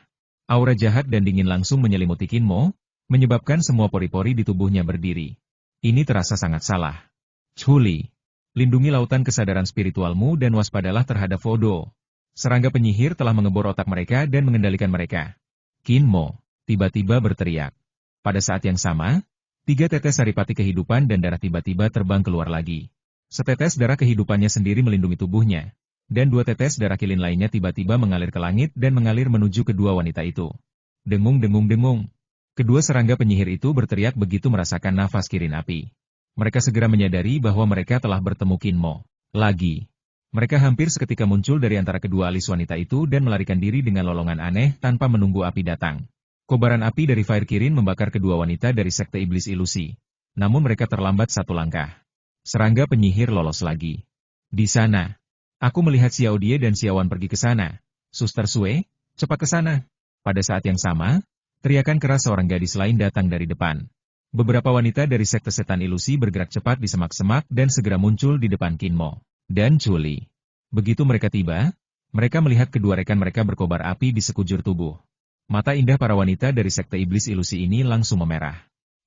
A: Aura jahat dan dingin langsung menyelimuti Qin Mo, menyebabkan semua pori-pori di tubuhnya berdiri. Ini terasa sangat salah. Chuli, lindungi lautan kesadaran spiritualmu dan waspadalah terhadap Fodo. Serangga penyihir telah mengebor otak mereka dan mengendalikan mereka. Qin Mo tiba-tiba berteriak. Pada saat yang sama, 3 tetes saripati kehidupan dan darah tiba-tiba terbang keluar lagi. Setetes darah kehidupannya sendiri melindungi tubuhnya, dan 2 tetes darah kilin lainnya tiba-tiba mengalir ke langit dan mengalir menuju kedua wanita itu. Dengung-dengung-dengung. Kedua serangga penyihir itu berteriak begitu merasakan nafas kirin api. Mereka segera menyadari bahwa mereka telah bertemu Qin Mo lagi. Mereka hampir seketika muncul dari antara kedua alis wanita itu dan melarikan diri dengan lolongan aneh tanpa menunggu api datang. Kobaran api dari Fire Kirin membakar kedua wanita dari sekte iblis ilusi. Namun mereka terlambat 1 langkah. Serangga penyihir lolos lagi. Di sana. Aku melihat Xiao Die dan Xiaowan pergi ke sana. Suster Sue, cepat ke sana. Pada saat yang sama, teriakan keras seorang gadis lain datang dari depan. Beberapa wanita dari sekte setan ilusi bergerak cepat di semak-semak dan segera muncul di depan Kinmo dan Chuli. Begitu mereka tiba, mereka melihat kedua rekan mereka berkobar api di sekujur tubuh. Mata indah para wanita dari sekte iblis ilusi ini langsung memerah.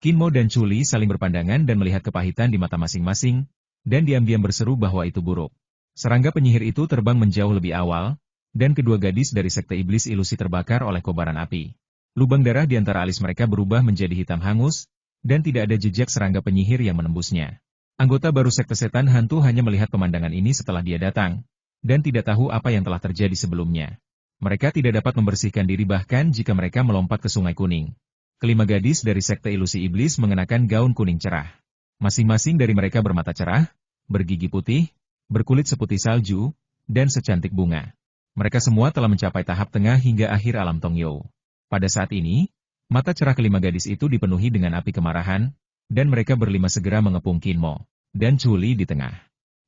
A: Kinmo dan Chuli saling berpandangan dan melihat kepahitan di mata masing-masing, dan diam-diam berseru bahwa itu buruk. Serangga penyihir itu terbang menjauh lebih awal, dan kedua gadis dari sekte iblis ilusi terbakar oleh kobaran api. Lubang darah di antara alis mereka berubah menjadi hitam hangus, dan tidak ada jejak serangga penyihir yang menembusnya. Anggota baru sekte setan hantu hanya melihat pemandangan ini setelah dia datang, dan tidak tahu apa yang telah terjadi sebelumnya. Mereka tidak dapat membersihkan diri bahkan jika mereka melompat ke Sungai Kuning. Kelima gadis dari sekte ilusi iblis mengenakan gaun kuning cerah. Masing-masing dari mereka bermata cerah, bergigi putih, berkulit seputih salju, dan secantik bunga. Mereka semua telah mencapai tahap tengah hingga akhir alam Tongyo. Pada saat ini, mata cerah kelima gadis itu dipenuhi dengan api kemarahan, dan mereka berlima segera mengepung Kinmo dan Chuli di tengah.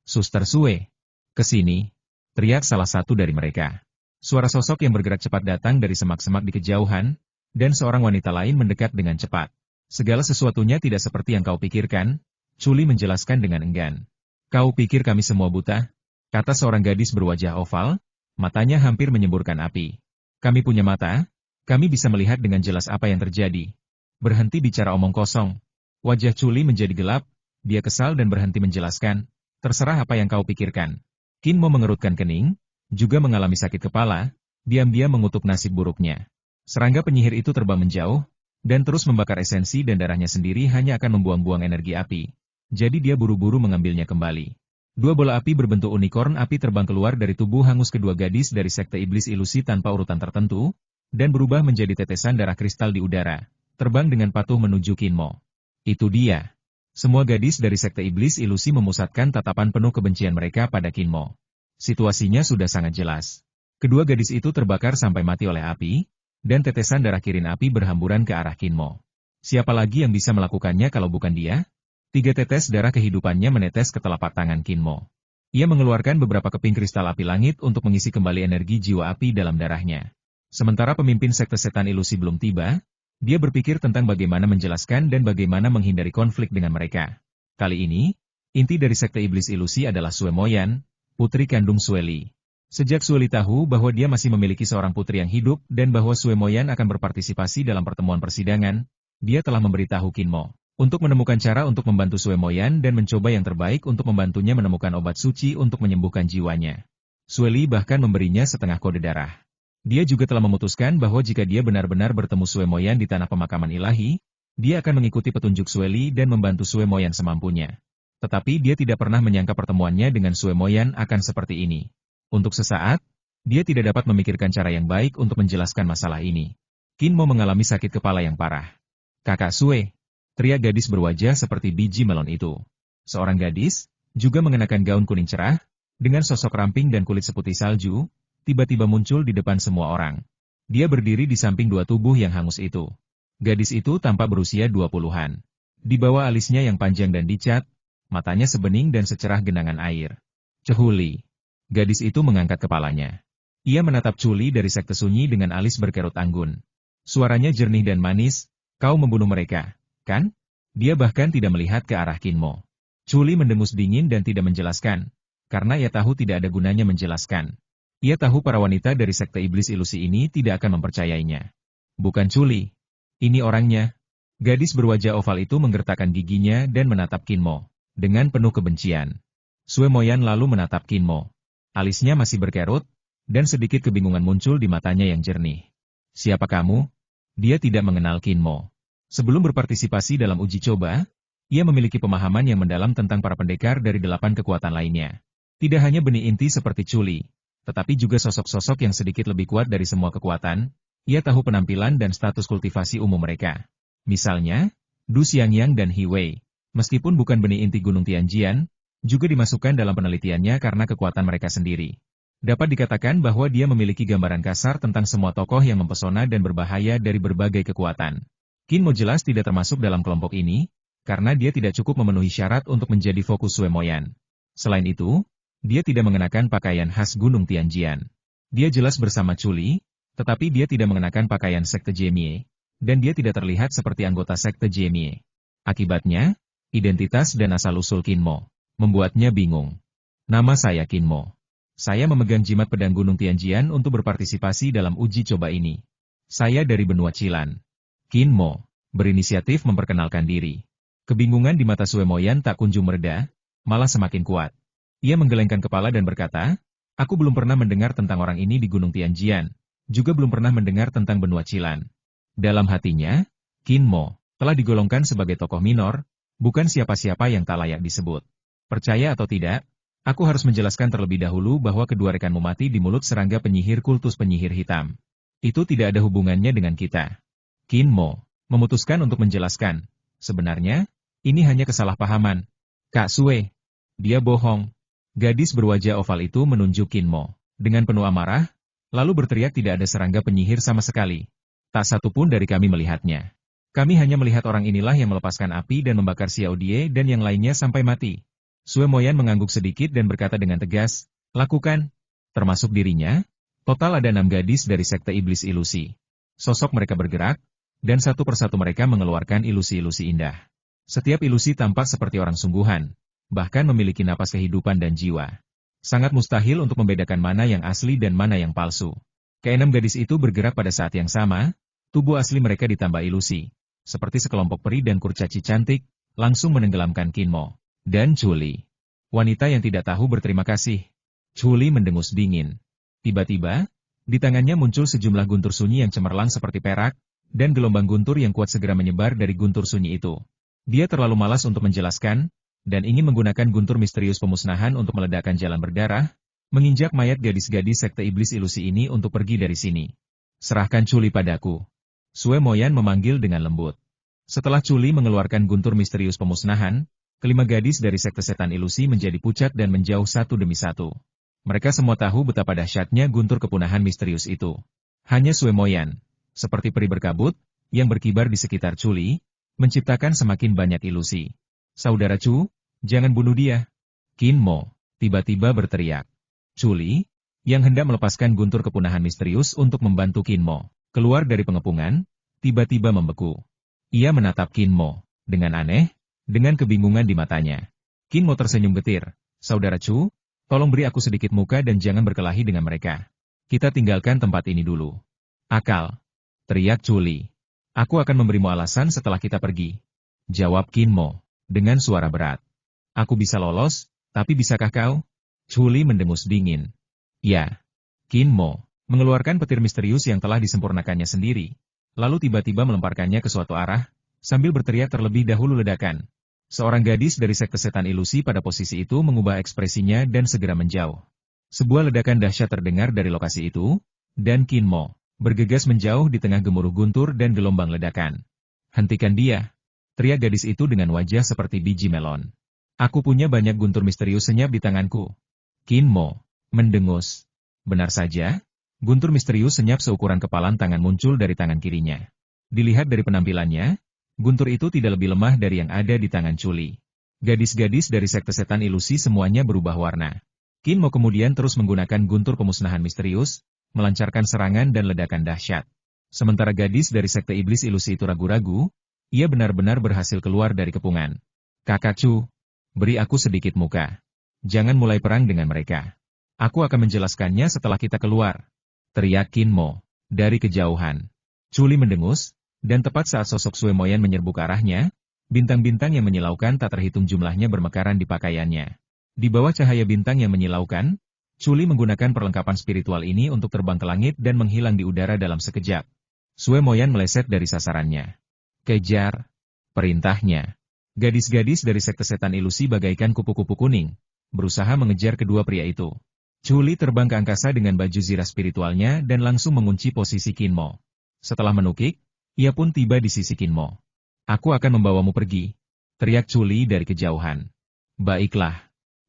A: "Suster Sue, ke sini!" teriak salah satu dari mereka. Suara sosok yang bergerak cepat datang dari semak-semak di kejauhan, dan seorang wanita lain mendekat dengan cepat. "Segala sesuatunya tidak seperti yang kau pikirkan," Chuli menjelaskan dengan enggan. "Kau pikir kami semua buta?" kata seorang gadis berwajah oval, matanya hampir menyemburkan api. "Kami punya mata. Kami bisa melihat dengan jelas apa yang terjadi." "Berhenti bicara omong kosong." Wajah Chuli menjadi gelap, dia kesal dan berhenti menjelaskan. "Terserah apa yang kau pikirkan." Kinmo mengerutkan kening, juga mengalami sakit kepala, diam-diam mengutuk nasib buruknya. Serangga penyihir itu terbang menjauh, dan terus membakar esensi dan darahnya sendiri hanya akan membuang-buang energi api. Jadi dia buru-buru mengambilnya kembali. Dua bola api berbentuk unicorn api terbang keluar dari tubuh hangus kedua gadis dari sekte iblis ilusi tanpa urutan tertentu, dan berubah menjadi tetesan darah kristal di udara, terbang dengan patuh menuju Kinmo. Itu dia. Semua gadis dari sekte iblis ilusi memusatkan tatapan penuh kebencian mereka pada Kinmo. Situasinya sudah sangat jelas. Kedua gadis itu terbakar sampai mati oleh api, dan tetesan darah kirin api berhamburan ke arah Kinmo. Siapa lagi yang bisa melakukannya kalau bukan dia? 3 tetes darah kehidupannya menetes ke telapak tangan Kinmo. Ia mengeluarkan beberapa keping kristal api langit untuk mengisi kembali energi jiwa api dalam darahnya. Sementara pemimpin sekte setan ilusi belum tiba, dia berpikir tentang bagaimana menjelaskan dan bagaimana menghindari konflik dengan mereka. Kali ini, inti dari sekte iblis ilusi adalah Sue Moyan, putri kandung Sueli. Sejak Sueli tahu bahwa dia masih memiliki seorang putri yang hidup dan bahwa Sue Moyan akan berpartisipasi dalam pertemuan persidangan, dia telah memberitahu Kinmo untuk menemukan cara untuk membantu Sue Moyan dan mencoba yang terbaik untuk membantunya menemukan obat suci untuk menyembuhkan jiwanya. Sueli bahkan memberinya setengah kode darah. Dia juga telah memutuskan bahwa jika dia benar-benar bertemu Sue Moyan di tanah pemakaman ilahi, dia akan mengikuti petunjuk Sueli dan membantu Sue Moyan semampunya. Tetapi dia tidak pernah menyangka pertemuannya dengan Sue Moyan akan seperti ini. Untuk sesaat, dia tidak dapat memikirkan cara yang baik untuk menjelaskan masalah ini. Kinmo mengalami sakit kepala yang parah. "Kakak Sue!" teriak gadis berwajah seperti biji melon itu. Seorang gadis, juga mengenakan gaun kuning cerah, dengan sosok ramping dan kulit seputih salju, tiba-tiba muncul di depan semua orang. Dia berdiri di samping dua tubuh yang hangus itu. Gadis itu tampak berusia 20-an. Di bawah alisnya yang panjang dan dicat, matanya sebening dan secerah genangan air. "Chuli." Gadis itu mengangkat kepalanya. Ia menatap Chuli dari sekte sunyi dengan alis berkerut anggun. Suaranya jernih dan manis, "Kau membunuh mereka, kan?" Dia bahkan tidak melihat ke arah Kinmo. Chuli mendengus dingin dan tidak menjelaskan, karena ia tahu tidak ada gunanya menjelaskan. Ia tahu para wanita dari sekte iblis ilusi ini tidak akan mempercayainya. "Bukan Chuli. Ini orangnya." Gadis berwajah oval itu menggertakkan giginya dan menatap Kinmo dengan penuh kebencian. Sue Moyan lalu menatap Kinmo. Alisnya masih berkerut, dan sedikit kebingungan muncul di matanya yang jernih. "Siapa kamu?" Dia tidak mengenal Kinmo. Sebelum berpartisipasi dalam uji coba, ia memiliki pemahaman yang mendalam tentang para pendekar dari 8 kekuatan lainnya. Tidak hanya benih inti seperti Chuli, tetapi juga sosok-sosok yang sedikit lebih kuat dari semua kekuatan. Ia tahu penampilan dan status kultivasi umum mereka. Misalnya, Du Xiangyang dan He Wei, meskipun bukan benih inti Gunung Tianjian, juga dimasukkan dalam penelitiannya karena kekuatan mereka sendiri. Dapat dikatakan bahwa dia memiliki gambaran kasar tentang semua tokoh yang mempesona dan berbahaya dari berbagai kekuatan. Kinmo jelas tidak termasuk dalam kelompok ini, karena dia tidak cukup memenuhi syarat untuk menjadi fokus Sue Moyan. Selain itu, dia tidak mengenakan pakaian khas Gunung Tianjian. Dia jelas bersama Chuli, tetapi dia tidak mengenakan pakaian sekte Jemie, dan dia tidak terlihat seperti anggota sekte Jemie. Akibatnya, identitas dan asal-usul Kinmo membuatnya bingung. Nama saya Kinmo. Saya memegang jimat pedang Gunung Tianjian untuk berpartisipasi dalam uji coba ini. Saya dari benua Cilan. Kinmo berinisiatif memperkenalkan diri. Kebingungan di mata Sue Moyan tak kunjung mereda, malah semakin kuat. Ia menggelengkan kepala dan berkata, aku belum pernah mendengar tentang orang ini di Gunung Tianjian, juga belum pernah mendengar tentang benua Cilan. Dalam hatinya, Kinmo telah digolongkan sebagai tokoh minor, bukan siapa-siapa yang tak layak disebut. Percaya atau tidak, aku harus menjelaskan terlebih dahulu bahwa kedua rekanmu mati di mulut serangga penyihir kultus penyihir hitam. Itu tidak ada hubungannya dengan kita. Kinmo memutuskan untuk menjelaskan. Sebenarnya, ini hanya kesalahpahaman. Kak Sue, dia bohong. Gadis berwajah oval itu menunjuk Kinmo dengan penuh amarah, lalu berteriak tidak ada serangga penyihir sama sekali. Tak satu pun dari kami melihatnya. Kami hanya melihat orang inilah yang melepaskan api dan membakar Xiao Die dan yang lainnya sampai mati. Sue Moyan mengangguk sedikit dan berkata dengan tegas, lakukan. Termasuk dirinya, total ada 6 gadis dari sekte iblis ilusi. Sosok mereka bergerak, dan satu persatu mereka mengeluarkan ilusi-ilusi indah. Setiap ilusi tampak seperti orang sungguhan, bahkan memiliki napas kehidupan dan jiwa. Sangat mustahil untuk membedakan mana yang asli dan mana yang palsu. Keenam gadis itu bergerak pada saat yang sama, tubuh asli mereka ditambah ilusi. Seperti sekelompok peri dan kurcaci cantik, langsung menenggelamkan Kinmo dan Chuli. Wanita yang tidak tahu berterima kasih. Chuli mendengus dingin. Tiba-tiba, di tangannya muncul sejumlah guntur sunyi yang cemerlang seperti perak, dan gelombang guntur yang kuat segera menyebar dari guntur sunyi itu. Dia terlalu malas untuk menjelaskan, dan ingin menggunakan guntur misterius pemusnahan untuk meledakkan jalan berdarah, menginjak mayat gadis-gadis sekte iblis ilusi ini untuk pergi dari sini. Serahkan Chuli padaku. Sue Moyan memanggil dengan lembut. Setelah Chuli mengeluarkan guntur misterius pemusnahan, kelima gadis dari sekte setan ilusi menjadi pucat dan menjauh satu demi satu. Mereka semua tahu betapa dahsyatnya guntur kepunahan misterius itu. Hanya Sue Moyan, seperti peri berkabut, yang berkibar di sekitar Chuli, menciptakan semakin banyak ilusi. Saudara Chu, jangan bunuh dia. Kinmo tiba-tiba berteriak. Chuli, yang hendak melepaskan guntur kepunahan misterius untuk membantu Kinmo keluar dari pengepungan, tiba-tiba membeku. Ia menatap Kinmo dengan aneh, dengan kebingungan di matanya. Kinmo tersenyum getir. Saudara Chu, tolong beri aku sedikit muka dan jangan berkelahi dengan mereka. Kita tinggalkan tempat ini dulu. Akal, teriak Chuli. Aku akan memberimu alasan setelah kita pergi. Jawab Kinmo dengan suara berat. Aku bisa lolos, tapi bisakah kau? Chuli mendengus dingin. Ya. Kinmo mengeluarkan petir misterius yang telah disempurnakannya sendiri, lalu tiba-tiba melemparkannya ke suatu arah, sambil berteriak terlebih dahulu ledakan. Seorang gadis dari sekte setan ilusi pada posisi itu mengubah ekspresinya dan segera menjauh. Sebuah ledakan dahsyat terdengar dari lokasi itu, dan Kinmo bergegas menjauh di tengah gemuruh guntur dan gelombang ledakan. Hentikan dia, teriak gadis itu dengan wajah seperti biji melon. Aku punya banyak guntur misterius senyap di tanganku. Kinmo mendengus. Benar saja, guntur misterius senyap seukuran kepalan tangan muncul dari tangan kirinya. Dilihat dari penampilannya, guntur itu tidak lebih lemah dari yang ada di tangan Chuli. Gadis-gadis dari sekte setan ilusi semuanya berubah warna. Kinmo kemudian terus menggunakan guntur pemusnahan misterius, melancarkan serangan dan ledakan dahsyat. Sementara gadis dari sekte iblis ilusi itu ragu-ragu, ia benar-benar berhasil keluar dari kepungan. Kakak Chu, beri aku sedikit muka. Jangan mulai perang dengan mereka. Aku akan menjelaskannya setelah kita keluar. Teriak Kinmo dari kejauhan. Chuli mendengus, dan tepat saat sosok Sue Moyan menyerbu ke arahnya, bintang-bintang yang menyilaukan tak terhitung jumlahnya bermekaran di pakaiannya. Di bawah cahaya bintang yang menyilaukan, Chuli menggunakan perlengkapan spiritual ini untuk terbang ke langit dan menghilang di udara dalam sekejap. Sue Moyan meleset dari sasarannya. Kejar, perintahnya. Gadis-gadis dari sekte setan ilusi bagaikan kupu-kupu kuning, berusaha mengejar kedua pria itu. Chuli terbang ke angkasa dengan baju zirah spiritualnya dan langsung mengunci posisi Kinmo. Setelah menukik, ia pun tiba di sisi Kinmo. Aku akan membawamu pergi, teriak Chuli dari kejauhan. Baiklah,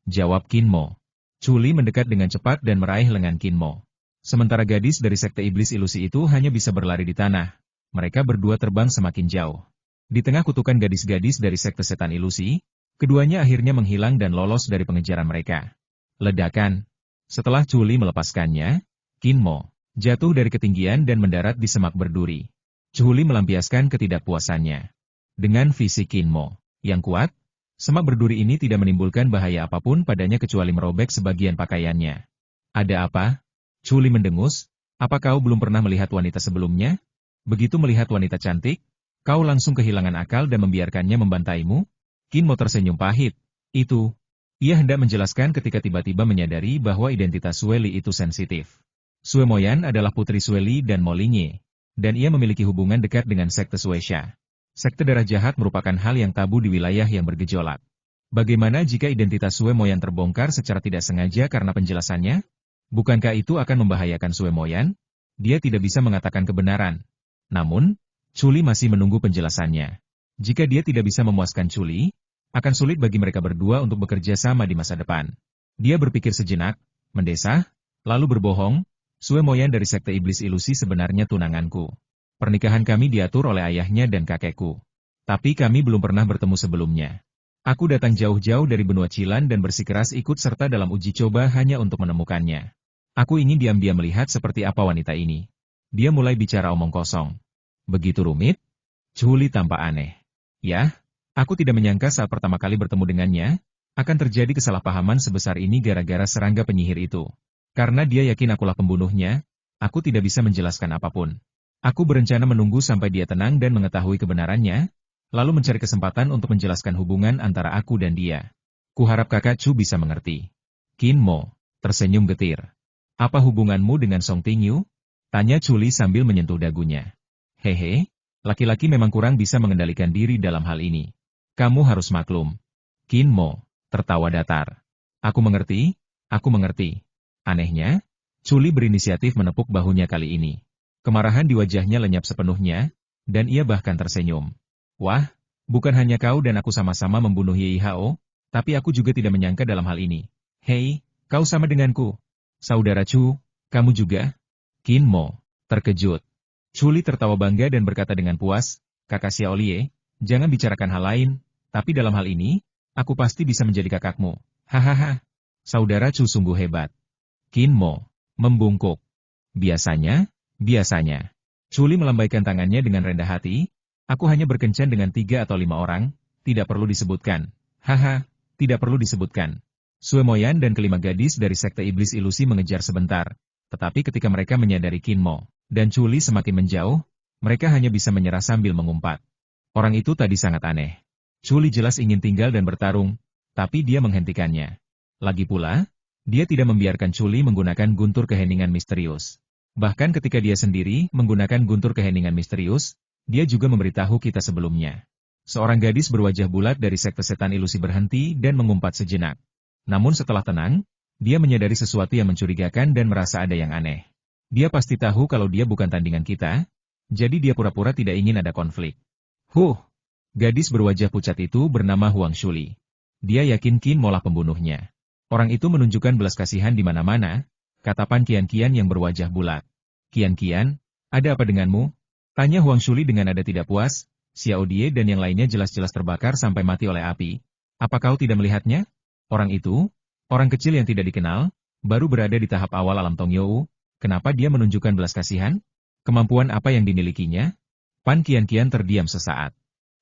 A: jawab Kinmo. Chuli mendekat dengan cepat dan meraih lengan Kinmo. Sementara gadis dari sekte iblis ilusi itu hanya bisa berlari di tanah. Mereka berdua terbang semakin jauh. Di tengah kutukan gadis-gadis dari sekte setan ilusi, keduanya akhirnya menghilang dan lolos dari pengejaran mereka. Ledakan. Setelah Chuli melepaskannya, Kinmo jatuh dari ketinggian dan mendarat di semak berduri. Chuli melampiaskan ketidakpuasannya. Dengan fisik Qin Mo yang kuat, semak berduri ini tidak menimbulkan bahaya apapun padanya kecuali merobek sebagian pakaiannya. Ada apa? Chuli mendengus, apa kau belum pernah melihat wanita sebelumnya? Begitu melihat wanita cantik, kau langsung kehilangan akal dan membiarkannya membantaimu? Qin Mo tersenyum pahit. Itu. Ia hendak menjelaskan ketika tiba-tiba menyadari bahwa identitas Sue Li itu sensitif. Sue Moyan adalah putri Sue Li dan Mo Lingye, dan ia memiliki hubungan dekat dengan sekte Suesha. Sekte darah jahat merupakan hal yang tabu di wilayah yang bergejolak. Bagaimana jika identitas Sue Moyan terbongkar secara tidak sengaja karena penjelasannya? Bukankah itu akan membahayakan Sue Moyan? Dia tidak bisa mengatakan kebenaran. Namun, Chuli masih menunggu penjelasannya. Jika dia tidak bisa memuaskan Chuli, akan sulit bagi mereka berdua untuk bekerja sama di masa depan. Dia berpikir sejenak, mendesah, lalu berbohong, Sue Moyan dari Sekte Iblis Ilusi sebenarnya tunanganku. Pernikahan kami diatur oleh ayahnya dan kakekku. Tapi kami belum pernah bertemu sebelumnya. Aku datang jauh-jauh dari benua Cilan dan bersikeras ikut serta dalam uji coba hanya untuk menemukannya. Aku ingin diam-diam melihat seperti apa wanita ini. Dia mulai bicara omong kosong. Begitu rumit? Chuli tampak aneh. Ya? Aku tidak menyangka saat pertama kali bertemu dengannya, akan terjadi kesalahpahaman sebesar ini gara-gara serangga penyihir itu. Karena dia yakin akulah pembunuhnya, aku tidak bisa menjelaskan apapun. Aku berencana menunggu sampai dia tenang dan mengetahui kebenarannya, lalu mencari kesempatan untuk menjelaskan hubungan antara aku dan dia. Kuharap kakak Chu bisa mengerti. Qin Mo tersenyum getir. Apa hubunganmu dengan Song Tingyu? Tanya Chuli sambil menyentuh dagunya. Hehe, laki-laki memang kurang bisa mengendalikan diri dalam hal ini. Kamu harus maklum. Qin Mo tertawa datar. Aku mengerti, aku mengerti. Anehnya, Chuli berinisiatif menepuk bahunya kali ini. Kemarahan di wajahnya lenyap sepenuhnya, dan ia bahkan tersenyum. Wah, bukan hanya kau dan aku sama-sama membunuh Ye Hao, tapi aku juga tidak menyangka dalam hal ini. Hei, kau sama denganku. Saudara Chu, kamu juga? Qin Mo terkejut. Chuli tertawa bangga dan berkata dengan puas, Kakak Xiaolie, jangan bicarakan hal lain. Tapi dalam hal ini, aku pasti bisa menjadi kakakmu. Hahaha. Saudara Chu sungguh hebat. Qin Mo membungkuk. Biasanya. Chuli melambaikan tangannya dengan rendah hati. Aku hanya berkencan dengan 3 atau 5 orang, tidak perlu disebutkan. Haha, tidak perlu disebutkan. Sue Moyan dan kelima gadis dari Sekte Iblis Ilusi mengejar sebentar. Tetapi ketika mereka menyadari Qin Mo dan Chuli semakin menjauh, mereka hanya bisa menyerah sambil mengumpat. Orang itu tadi sangat aneh. Chuli jelas ingin tinggal dan bertarung, tapi dia menghentikannya. Lagi pula, dia tidak membiarkan Chuli menggunakan guntur keheningan misterius. Bahkan ketika dia sendiri menggunakan guntur keheningan misterius, dia juga memberitahu kita sebelumnya. Seorang gadis berwajah bulat dari sekte setan ilusi berhenti dan mengumpat sejenak. Namun setelah tenang, dia menyadari sesuatu yang mencurigakan dan merasa ada yang aneh. Dia pasti tahu kalau dia bukan tandingan kita, jadi dia pura-pura tidak ingin ada konflik. Gadis berwajah pucat itu bernama Huang Shuli. Dia yakin Qin Mo lah pembunuhnya. Orang itu menunjukkan belas kasihan di mana-mana, kata Pan Qian-Qian yang berwajah bulat. Qian-Qian, ada apa denganmu? Tanya Huang Shuli dengan nada tidak puas. Xiao Die dan yang lainnya jelas-jelas terbakar sampai mati oleh api. Apa kau tidak melihatnya? Orang itu, orang kecil yang tidak dikenal, baru berada di tahap awal alam Tongyou. Kenapa dia menunjukkan belas kasihan? Kemampuan apa yang dimilikinya? Pan Qian-Qian terdiam sesaat.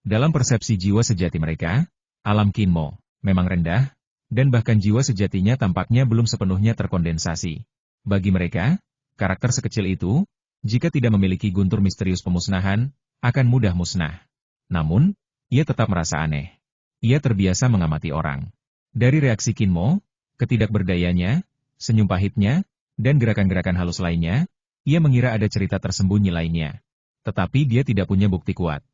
A: Dalam persepsi jiwa sejati mereka, alam Qin Mo memang rendah, dan bahkan jiwa sejatinya tampaknya belum sepenuhnya terkondensasi. Bagi mereka, karakter sekecil itu, jika tidak memiliki guntur misterius pemusnahan, akan mudah musnah. Namun, ia tetap merasa aneh. Ia terbiasa mengamati orang. Dari reaksi Qin Mo, ketidakberdayanya, senyum pahitnya, dan gerakan-gerakan halus lainnya, ia mengira ada cerita tersembunyi lainnya. Tetapi dia tidak punya bukti kuat.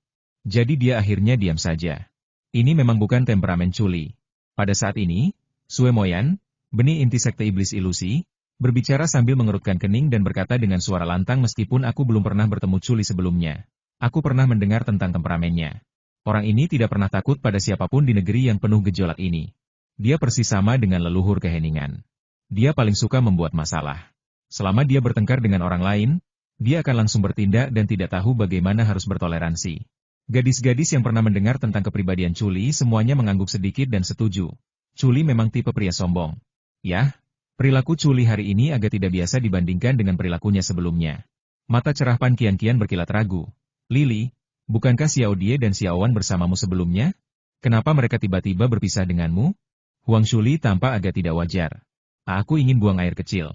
A: Jadi dia akhirnya diam saja. Ini memang bukan temperamen Chuli. Pada saat ini, Sue Moyan, benih inti sekte iblis ilusi, berbicara sambil mengerutkan kening dan berkata dengan suara lantang meskipun aku belum pernah bertemu Chuli sebelumnya. Aku pernah mendengar tentang temperamennya. Orang ini tidak pernah takut pada siapapun di negeri yang penuh gejolak ini. Dia persis sama dengan leluhur keheningan. Dia paling suka membuat masalah. Selama dia bertengkar dengan orang lain, dia akan langsung bertindak dan tidak tahu bagaimana harus bertoleransi. Gadis-gadis yang pernah mendengar tentang kepribadian Chuli semuanya mengangguk sedikit dan setuju. Chuli memang tipe pria sombong. Yah, perilaku Chuli hari ini agak tidak biasa dibandingkan dengan perilakunya sebelumnya. Mata cerah Pan Qian-Qian berkilat ragu. Lili, Bukankah Xiao Die dan Xiao Wan bersamamu sebelumnya? Kenapa mereka tiba-tiba berpisah denganmu? Huang Shuli tampak agak tidak wajar. Aku ingin buang air kecil.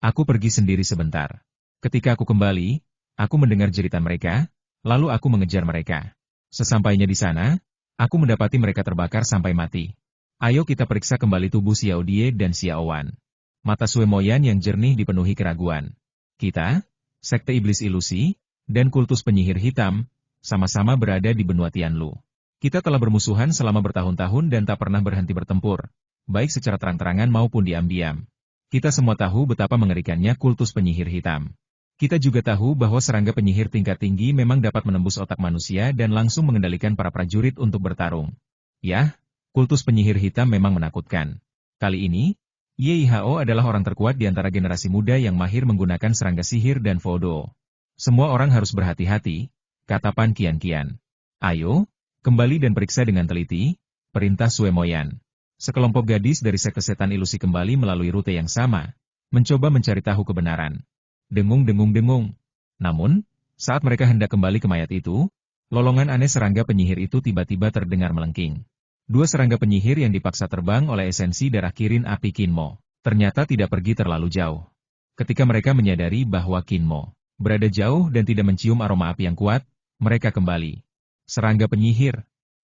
A: Aku pergi sendiri sebentar. Ketika aku kembali, aku mendengar jeritan mereka, lalu aku mengejar mereka. Sesampainya di sana, aku mendapati mereka terbakar sampai mati. Ayo kita periksa kembali tubuh Xiao Die dan Xiao Wan. Mata Sue Moyan yang jernih dipenuhi keraguan. Kita, Sekte Iblis Ilusi, dan kultus penyihir hitam, sama-sama berada di benua Tianlu. Kita telah bermusuhan selama bertahun-tahun dan tak pernah berhenti bertempur, baik secara terang-terangan maupun diam-diam. Kita semua tahu betapa mengerikannya kultus penyihir hitam. Kita juga tahu bahwa serangga penyihir tingkat tinggi memang dapat menembus otak manusia dan langsung mengendalikan para prajurit untuk bertarung. Yah, kultus penyihir hitam memang menakutkan. Kali ini, Ye Hao adalah orang terkuat di antara generasi muda yang mahir menggunakan serangga sihir dan Fodo. Semua orang harus berhati-hati, kata Pan Qianqian. Ayo, kembali dan periksa dengan teliti, perintah Sue Moyan. Sekelompok gadis dari Sekte Setan Ilusi kembali melalui rute yang sama, mencoba mencari tahu kebenaran. Dengung-dengung-dengung. Namun, saat mereka hendak kembali ke mayat itu, lolongan aneh serangga penyihir itu tiba-tiba terdengar melengking. Dua serangga penyihir yang dipaksa terbang oleh esensi darah Kirin Api Kinmo, ternyata tidak pergi terlalu jauh. Ketika mereka menyadari bahwa Kinmo berada jauh dan tidak mencium aroma api yang kuat, mereka kembali. Serangga penyihir.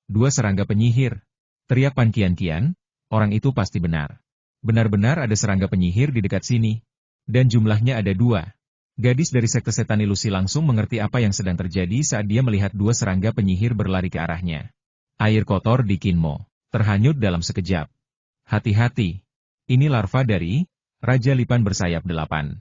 A: Dua serangga penyihir. Teriak Pan Qianqian, orang itu pasti benar. Benar-benar ada serangga penyihir di dekat sini. Dan jumlahnya ada dua. Gadis dari Sekte Setan Ilusi langsung mengerti apa yang sedang terjadi saat dia melihat dua serangga penyihir berlari ke arahnya. Air kotor di Kinmo terhanyut dalam sekejap. Hati-hati. Ini larva dari Raja Lipan bersayap 8.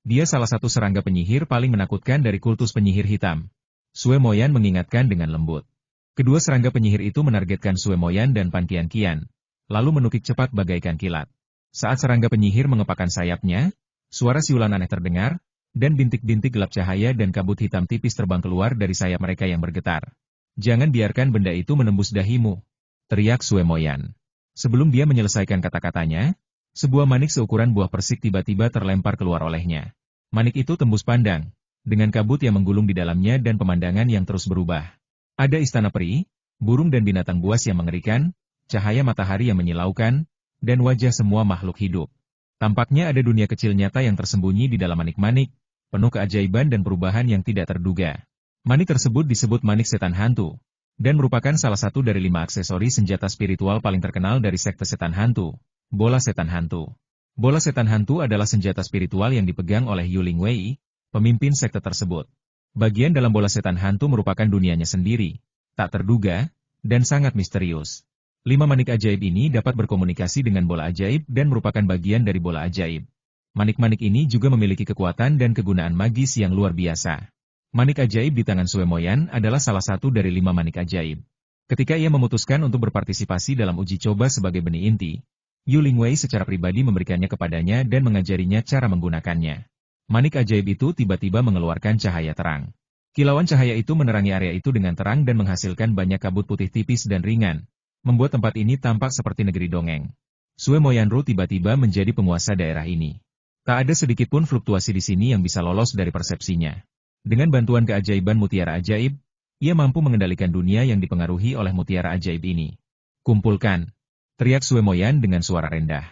A: Dia salah satu serangga penyihir paling menakutkan dari kultus penyihir hitam. Sue Moyan mengingatkan dengan lembut. Kedua serangga penyihir itu menargetkan Sue Moyan dan Pan Qianqian, lalu menukik cepat bagaikan kilat. Saat serangga penyihir mengepakkan sayapnya, suara siulan aneh terdengar, dan bintik-bintik gelap cahaya dan kabut hitam tipis terbang keluar dari sayap mereka yang bergetar. Jangan biarkan benda itu menembus dahimu, teriak Sue Moyan. Sebelum dia menyelesaikan kata-katanya, sebuah manik seukuran buah persik tiba-tiba terlempar keluar olehnya. Manik itu tembus pandang, dengan kabut yang menggulung di dalamnya dan pemandangan yang terus berubah. Ada istana peri, burung dan binatang buas yang mengerikan, cahaya matahari yang menyilaukan, dan wajah semua makhluk hidup. Tampaknya ada dunia kecil nyata yang tersembunyi di dalam manik-manik, penuh keajaiban dan perubahan yang tidak terduga. Manik tersebut disebut manik setan hantu, dan merupakan salah satu dari 5 aksesori senjata spiritual paling terkenal dari Sekte Setan Hantu, bola setan hantu. Bola setan hantu adalah senjata spiritual yang dipegang oleh Yuling Wei, pemimpin sekte tersebut. Bagian dalam bola setan hantu merupakan dunianya sendiri, tak terduga, dan sangat misterius. 5 manik ajaib ini dapat berkomunikasi dengan bola ajaib dan merupakan bagian dari bola ajaib. Manik-manik ini juga memiliki kekuatan dan kegunaan magis yang luar biasa. Manik ajaib di tangan Sue Moyan adalah salah satu dari 5 manik ajaib. Ketika ia memutuskan untuk berpartisipasi dalam uji coba sebagai benih inti, Yuling Wei secara pribadi memberikannya kepadanya dan mengajarinya cara menggunakannya. Manik ajaib itu tiba-tiba mengeluarkan cahaya terang. Kilauan cahaya itu menerangi area itu dengan terang dan menghasilkan banyak kabut putih tipis dan ringan, membuat tempat ini tampak seperti negeri dongeng. Sue Moyanru tiba-tiba menjadi penguasa daerah ini. Tak ada sedikit pun fluktuasi di sini yang bisa lolos dari persepsinya. Dengan bantuan keajaiban mutiara ajaib, ia mampu mengendalikan dunia yang dipengaruhi oleh mutiara ajaib ini. Kumpulkan, teriak Sue Moyan dengan suara rendah.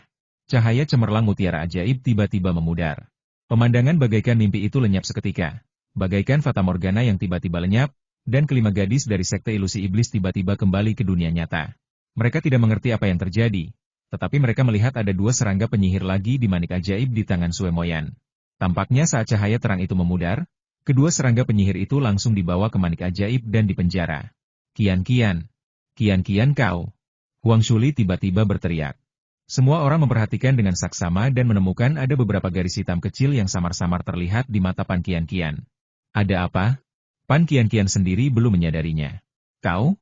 A: Cahaya cemerlang mutiara ajaib tiba-tiba memudar. Pemandangan bagaikan mimpi itu lenyap seketika, bagaikan fatamorgana yang tiba-tiba lenyap, dan kelima gadis dari Sekte Ilusi Iblis tiba-tiba kembali ke dunia nyata. Mereka tidak mengerti apa yang terjadi, tetapi mereka melihat ada 2 serangga penyihir lagi di manik ajaib di tangan Sue Moyan. Tampaknya saat cahaya terang itu memudar, kedua serangga penyihir itu langsung dibawa ke manik ajaib dan dipenjara. Qianqian, Qianqian kau. Huang Shuli tiba-tiba berteriak. Semua orang memperhatikan dengan saksama dan menemukan ada beberapa garis hitam kecil yang samar-samar terlihat di mata Pan Qianqian. Ada apa? Pan Qianqian sendiri belum menyadarinya. Kau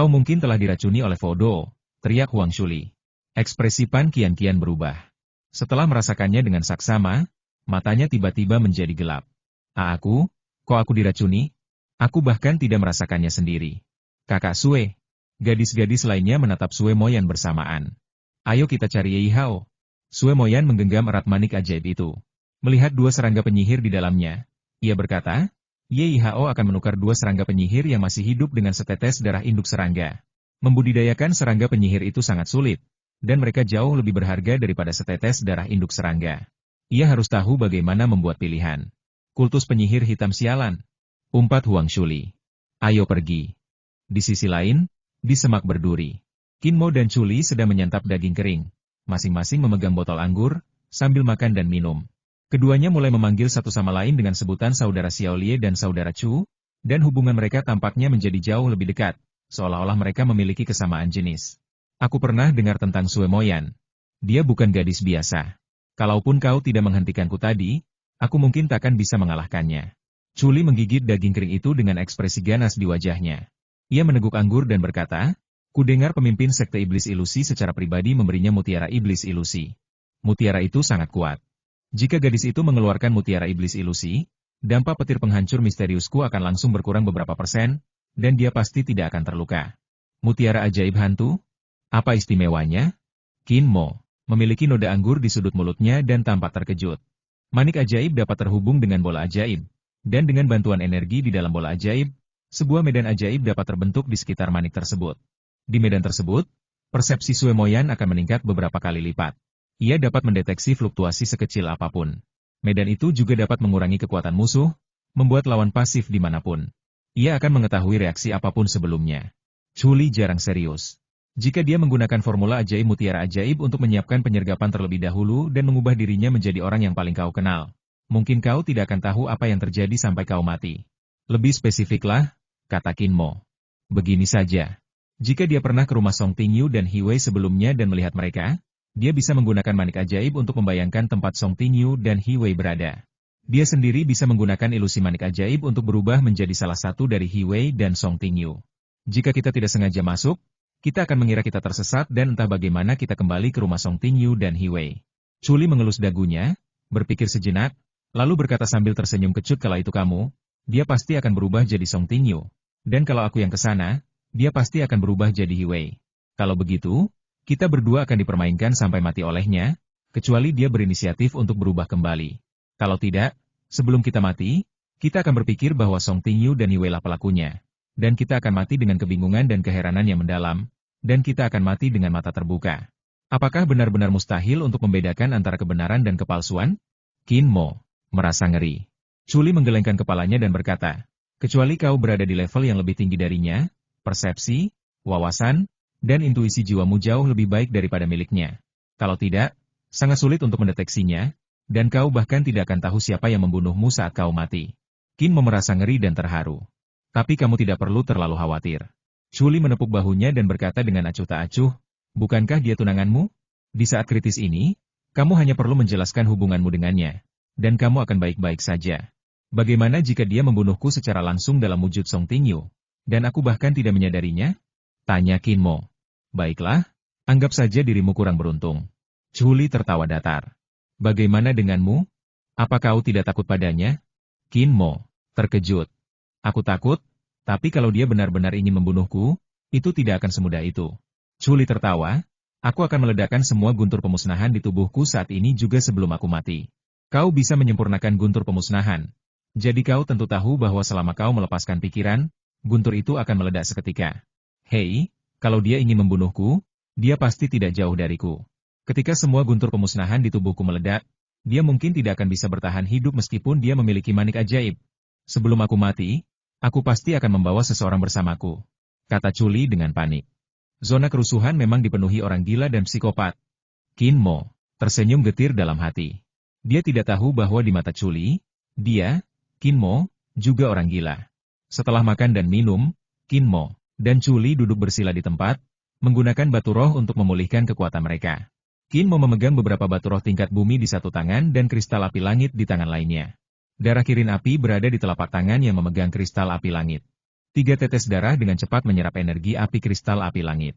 A: mungkin telah diracuni oleh Fodo, teriak Huang Shuli. Ekspresi Pan Qianqian berubah. Setelah merasakannya dengan saksama, matanya tiba-tiba menjadi gelap. Kok aku diracuni? Aku bahkan tidak merasakannya sendiri. Kakak Sue. Gadis-gadis lainnya menatap Sue Moyan bersamaan. Ayo kita cari Ye Hao. Sue Moyan menggenggam erat manik ajaib itu. Melihat 2 serangga penyihir di dalamnya, ia berkata, YIHO akan menukar dua serangga penyihir yang masih hidup dengan setetes darah induk serangga. Membudidayakan serangga penyihir itu sangat sulit, dan mereka jauh lebih berharga daripada setetes darah induk serangga. Ia harus tahu bagaimana membuat pilihan. Kultus penyihir hitam sialan. Umpat Huang Shuli. Ayo pergi. Di sisi lain, di semak berduri, Qin Mo dan Chuli sedang menyantap daging kering. Masing-masing memegang botol anggur, sambil makan dan minum. Keduanya mulai memanggil satu sama lain dengan sebutan saudara Xiaolie dan saudara Chu, dan hubungan mereka tampaknya menjadi jauh lebih dekat, seolah-olah mereka memiliki kesamaan jenis. Aku pernah dengar tentang Sue Moyan. Dia bukan gadis biasa. Kalaupun kau tidak menghentikanku tadi, aku mungkin takkan bisa mengalahkannya. Chuli menggigit daging kering itu dengan ekspresi ganas di wajahnya. Ia meneguk anggur dan berkata, "Kudengar pemimpin sekte iblis ilusi secara pribadi memberinya mutiara iblis ilusi. Mutiara itu sangat kuat. Jika gadis itu mengeluarkan mutiara iblis ilusi, dampak petir penghancur misteriusku akan langsung berkurang beberapa persen, dan dia pasti tidak akan terluka." Mutiara ajaib hantu? Apa istimewanya? Qin Mo memiliki noda anggur di sudut mulutnya dan tampak terkejut. Manik ajaib dapat terhubung dengan bola ajaib, dan dengan bantuan energi di dalam bola ajaib, sebuah medan ajaib dapat terbentuk di sekitar manik tersebut. Di medan tersebut, persepsi Sue Moyan akan meningkat beberapa kali lipat. Ia dapat mendeteksi fluktuasi sekecil apapun. Medan itu juga dapat mengurangi kekuatan musuh, membuat lawan pasif dimanapun. Ia akan mengetahui reaksi apapun sebelumnya. Chuli jarang serius. Jika dia menggunakan formula ajaib mutiara ajaib untuk menyiapkan penyergapan terlebih dahulu dan mengubah dirinya menjadi orang yang paling kau kenal, mungkin kau tidak akan tahu apa yang terjadi sampai kau mati. Lebih spesifiklah, kata Qin Mo. Begini saja. Jika dia pernah ke rumah Song Tingyu dan He Wei sebelumnya dan melihat mereka, dia bisa menggunakan manik ajaib untuk membayangkan tempat Song Tingyu dan He Wei berada. Dia sendiri bisa menggunakan ilusi manik ajaib untuk berubah menjadi salah satu dari He Wei dan Song Tingyu. Jika kita tidak sengaja masuk, kita akan mengira kita tersesat dan entah bagaimana kita kembali ke rumah Song Tingyu dan He Wei. Chuli mengelus dagunya, berpikir sejenak, lalu berkata sambil tersenyum kecut, "Kalau itu kamu, dia pasti akan berubah jadi Song Tingyu. Dan kalau aku yang ke sana, dia pasti akan berubah jadi He Wei. Kalau begitu, kita berdua akan dipermainkan sampai mati olehnya, kecuali dia berinisiatif untuk berubah kembali. Kalau tidak, sebelum kita mati, kita akan berpikir bahwa Song Tingyu dan He Wei lah pelakunya. Dan kita akan mati dengan kebingungan dan keheranan yang mendalam, dan kita akan mati dengan mata terbuka. Apakah benar-benar mustahil untuk membedakan antara kebenaran dan kepalsuan?" Qin Mo merasa ngeri. Chuli menggelengkan kepalanya dan berkata, "Kecuali kau berada di level yang lebih tinggi darinya, persepsi, wawasan, dan intuisi jiwamu jauh lebih baik daripada miliknya. Kalau tidak, sangat sulit untuk mendeteksinya, dan kau bahkan tidak akan tahu siapa yang membunuhmu saat kau mati." Qin Mo merasa ngeri dan terharu. "Tapi kamu tidak perlu terlalu khawatir." Chuli menepuk bahunya dan berkata dengan acuh tak acuh, "Bukankah dia tunanganmu? Di saat kritis ini, kamu hanya perlu menjelaskan hubunganmu dengannya, dan kamu akan baik-baik saja. Bagaimana jika dia membunuhku secara langsung dalam wujud Song Tingyu, dan aku bahkan tidak menyadarinya?" tanya Qin Mo. "Baiklah, anggap saja dirimu kurang beruntung." Chuli tertawa datar. "Bagaimana denganmu? Apa kau tidak takut padanya?" Qin Mo terkejut. "Aku takut, tapi kalau dia benar-benar ingin membunuhku, itu tidak akan semudah itu." Chuli tertawa, "Aku akan meledakkan semua guntur pemusnahan di tubuhku saat ini juga sebelum aku mati. Kau bisa menyempurnakan guntur pemusnahan. Jadi kau tentu tahu bahwa selama kau melepaskan pikiran, guntur itu akan meledak seketika. Hei, kalau dia ingin membunuhku, dia pasti tidak jauh dariku. Ketika semua guntur pemusnahan di tubuhku meledak, dia mungkin tidak akan bisa bertahan hidup meskipun dia memiliki manik ajaib. Sebelum aku mati, aku pasti akan membawa seseorang bersamaku," kata Chuli dengan panik. Zona kerusuhan memang dipenuhi orang gila dan psikopat. Qin Mo tersenyum getir dalam hati. Dia tidak tahu bahwa di mata Chuli, dia, Qin Mo, juga orang gila. Setelah makan dan minum, Qin Mo dan Chuli duduk bersila di tempat, menggunakan batu roh untuk memulihkan kekuatan mereka. Qin Mo memegang beberapa batu roh tingkat bumi di satu tangan dan kristal api langit di tangan lainnya. Darah kirin api berada di telapak tangan yang memegang kristal api langit. 3 tetes darah dengan cepat menyerap energi api kristal api langit.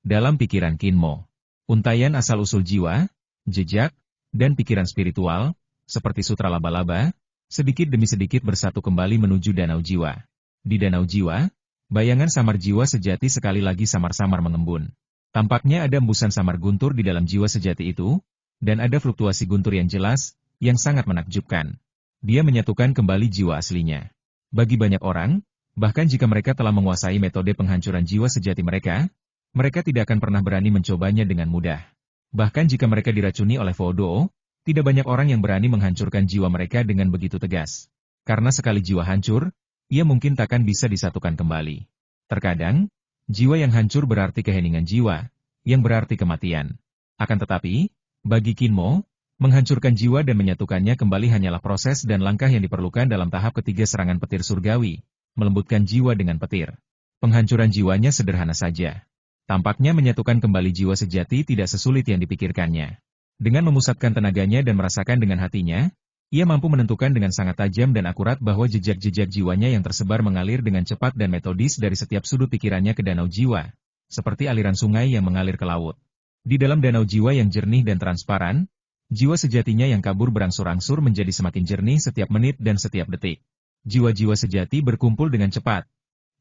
A: Dalam pikiran Qin Mo, untaian asal-usul jiwa, jejak, dan pikiran spiritual, seperti sutra laba-laba, sedikit demi sedikit bersatu kembali menuju danau jiwa. Di danau jiwa, bayangan samar jiwa sejati sekali lagi samar-samar mengembun. Tampaknya ada embusan samar guntur di dalam jiwa sejati itu, dan ada fluktuasi guntur yang jelas, yang sangat menakjubkan. Dia menyatukan kembali jiwa aslinya. Bagi banyak orang, bahkan jika mereka telah menguasai metode penghancuran jiwa sejati mereka, mereka tidak akan pernah berani mencobanya dengan mudah. Bahkan jika mereka diracuni oleh Voodoo, tidak banyak orang yang berani menghancurkan jiwa mereka dengan begitu tegas. Karena sekali jiwa hancur, ia mungkin takkan bisa disatukan kembali. Terkadang, jiwa yang hancur berarti keheningan jiwa, yang berarti kematian. Akan tetapi, bagi Kinmo, menghancurkan jiwa dan menyatukannya kembali hanyalah proses dan langkah yang diperlukan dalam tahap ketiga serangan petir surgawi, melembutkan jiwa dengan petir. Penghancuran jiwanya sederhana saja. Tampaknya menyatukan kembali jiwa sejati tidak sesulit yang dipikirkannya. Dengan memusatkan tenaganya dan merasakan dengan hatinya, ia mampu menentukan dengan sangat tajam dan akurat bahwa jejak-jejak jiwanya yang tersebar mengalir dengan cepat dan metodis dari setiap sudut pikirannya ke danau jiwa, seperti aliran sungai yang mengalir ke laut. Di dalam danau jiwa yang jernih dan transparan, jiwa sejatinya yang kabur berangsur-angsur menjadi semakin jernih setiap menit dan setiap detik. Jiwa-jiwa sejati berkumpul dengan cepat.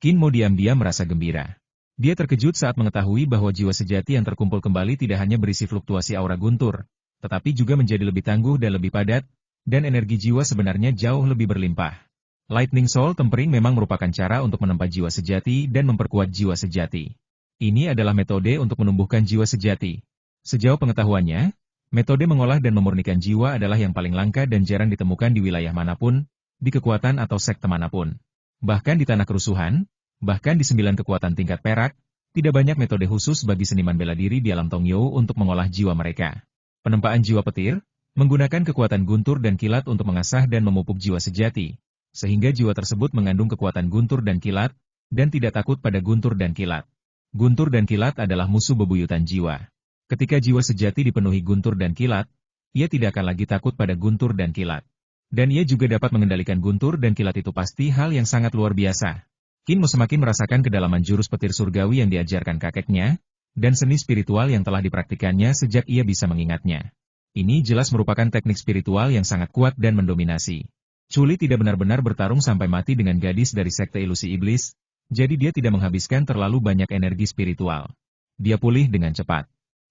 A: Kinmo diam-diam merasa gembira. Dia terkejut saat mengetahui bahwa jiwa sejati yang terkumpul kembali tidak hanya berisi fluktuasi aura guntur, tetapi juga menjadi lebih tangguh dan lebih padat, dan energi jiwa sebenarnya jauh lebih berlimpah. Lightning Soul Tempering memang merupakan cara untuk menempa jiwa sejati dan memperkuat jiwa sejati. Ini adalah metode untuk menumbuhkan jiwa sejati. Sejauh pengetahuannya, metode mengolah dan memurnikan jiwa adalah yang paling langka dan jarang ditemukan di wilayah manapun, di kekuatan atau sekte manapun. Bahkan di tanah kerusuhan, bahkan di 9 kekuatan tingkat perak, tidak banyak metode khusus bagi seniman bela diri di alam Tongyou untuk mengolah jiwa mereka. Penempaan jiwa petir, menggunakan kekuatan guntur dan kilat untuk mengasah dan memupuk jiwa sejati, sehingga jiwa tersebut mengandung kekuatan guntur dan kilat, dan tidak takut pada guntur dan kilat. Guntur dan kilat adalah musuh bebuyutan jiwa. Ketika jiwa sejati dipenuhi guntur dan kilat, ia tidak akan lagi takut pada guntur dan kilat. Dan ia juga dapat mengendalikan guntur dan kilat itu pasti hal yang sangat luar biasa. Kinmo semakin merasakan kedalaman jurus petir surgawi yang diajarkan kakeknya, dan seni spiritual yang telah dipraktikannya sejak ia bisa mengingatnya. Ini jelas merupakan teknik spiritual yang sangat kuat dan mendominasi. Chuli tidak benar-benar bertarung sampai mati dengan gadis dari sekte ilusi iblis, jadi dia tidak menghabiskan terlalu banyak energi spiritual. Dia pulih dengan cepat.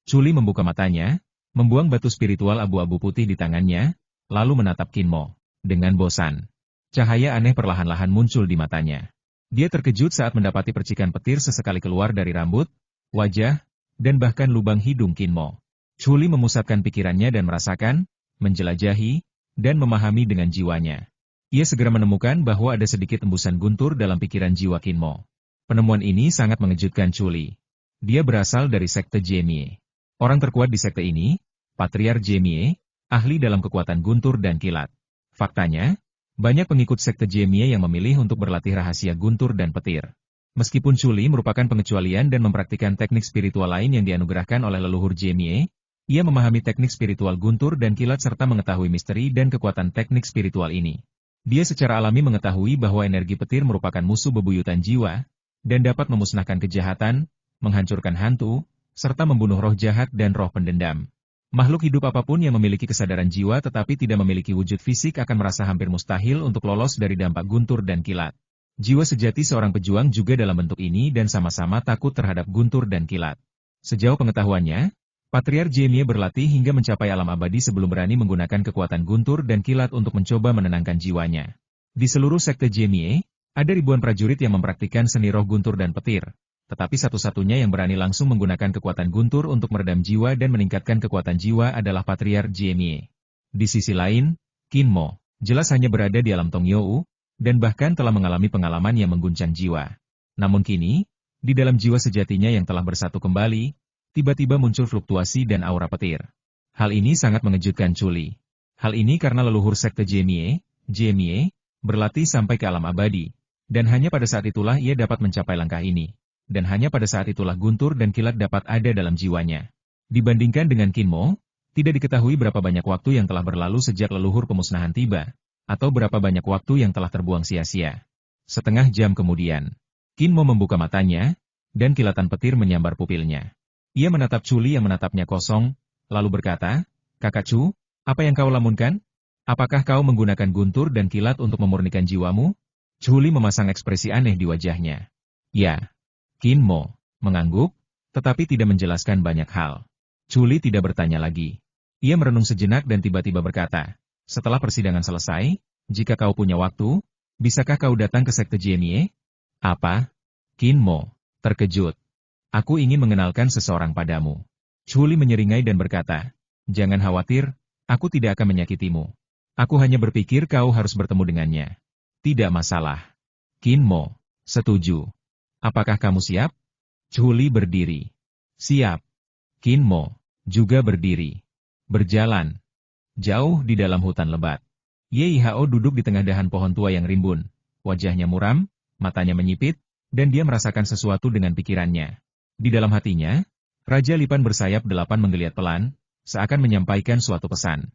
A: Chuli membuka matanya, membuang batu spiritual abu-abu putih di tangannya, lalu menatap Kinmo. Dengan bosan. Cahaya aneh perlahan-lahan muncul di matanya. Dia terkejut saat mendapati percikan petir sesekali keluar dari rambut, wajah, dan bahkan lubang hidung Kinmo. Chuli memusatkan pikirannya dan merasakan, menjelajahi, dan memahami dengan jiwanya. Ia segera menemukan bahwa ada sedikit embusan guntur dalam pikiran jiwa Kinmo. Penemuan ini sangat mengejutkan Chuli. Dia berasal dari sekte Jemie. Orang terkuat di sekte ini, Patriark Jemie, ahli dalam kekuatan guntur dan kilat. Faktanya, banyak pengikut sekte Jemie yang memilih untuk berlatih rahasia guntur dan petir. Meskipun Chuli merupakan pengecualian dan mempraktikkan teknik spiritual lain yang dianugerahkan oleh leluhur Jemie, ia memahami teknik spiritual guntur dan kilat serta mengetahui misteri dan kekuatan teknik spiritual ini. Dia secara alami mengetahui bahwa energi petir merupakan musuh bebuyutan jiwa, dan dapat memusnahkan kejahatan, menghancurkan hantu, serta membunuh roh jahat dan roh pendendam. Makhluk hidup apapun yang memiliki kesadaran jiwa tetapi tidak memiliki wujud fisik akan merasa hampir mustahil untuk lolos dari dampak guntur dan kilat. Jiwa sejati seorang pejuang juga dalam bentuk ini dan sama-sama takut terhadap guntur dan kilat. Sejauh pengetahuannya, Patriark Jemie berlatih hingga mencapai alam abadi sebelum berani menggunakan kekuatan guntur dan kilat untuk mencoba menenangkan jiwanya. Di seluruh sekte Jemie, ada ribuan prajurit yang mempraktikkan seni roh guntur dan petir. Tetapi satu-satunya yang berani langsung menggunakan kekuatan guntur untuk meredam jiwa dan meningkatkan kekuatan jiwa adalah Patriark Jemie. Di sisi lain, Kinmo, jelas hanya berada di alam Tongyou, dan bahkan telah mengalami pengalaman yang mengguncang jiwa. Namun kini, di dalam jiwa sejatinya yang telah bersatu kembali, tiba-tiba muncul fluktuasi dan aura petir. Hal ini sangat mengejutkan Chuli. Hal ini karena leluhur sekte Jemie, berlatih sampai ke alam abadi, dan hanya pada saat itulah ia dapat mencapai langkah ini. Dan hanya pada saat itulah guntur dan kilat dapat ada dalam jiwanya. Dibandingkan dengan Kinmo, tidak diketahui berapa banyak waktu yang telah berlalu sejak leluhur pemusnahan tiba, atau berapa banyak waktu yang telah terbuang sia-sia. Setengah jam kemudian, Kinmo membuka matanya, dan kilatan petir menyambar pupilnya. Ia menatap Chuli yang menatapnya kosong, lalu berkata, "Kakak Chu, apa yang kau lamunkan? Apakah kau menggunakan guntur dan kilat untuk memurnikan jiwamu?" Chuli memasang ekspresi aneh di wajahnya. "Ya." Kinmo mengangguk, tetapi tidak menjelaskan banyak hal. Chuli tidak bertanya lagi. Ia merenung sejenak dan tiba-tiba berkata, "Setelah persidangan selesai, jika kau punya waktu, Bisakah kau datang ke sekte Jiemie? Apa? Qin Mo terkejut. Aku ingin mengenalkan seseorang padamu. Chuli menyeringai dan berkata, jangan khawatir, aku tidak akan menyakitimu. Aku hanya berpikir kau harus bertemu dengannya. Tidak masalah. Qin Mo setuju. Apakah kamu siap? Chuli berdiri. Siap. Qin Mo juga berdiri. Berjalan. Jauh di dalam hutan lebat. Ye Hao duduk di tengah dahan pohon tua yang rimbun. Wajahnya muram, matanya menyipit, dan dia merasakan sesuatu dengan pikirannya. Di dalam hatinya, Raja Lipan bersayap 8 menggeliat pelan, seakan menyampaikan suatu pesan.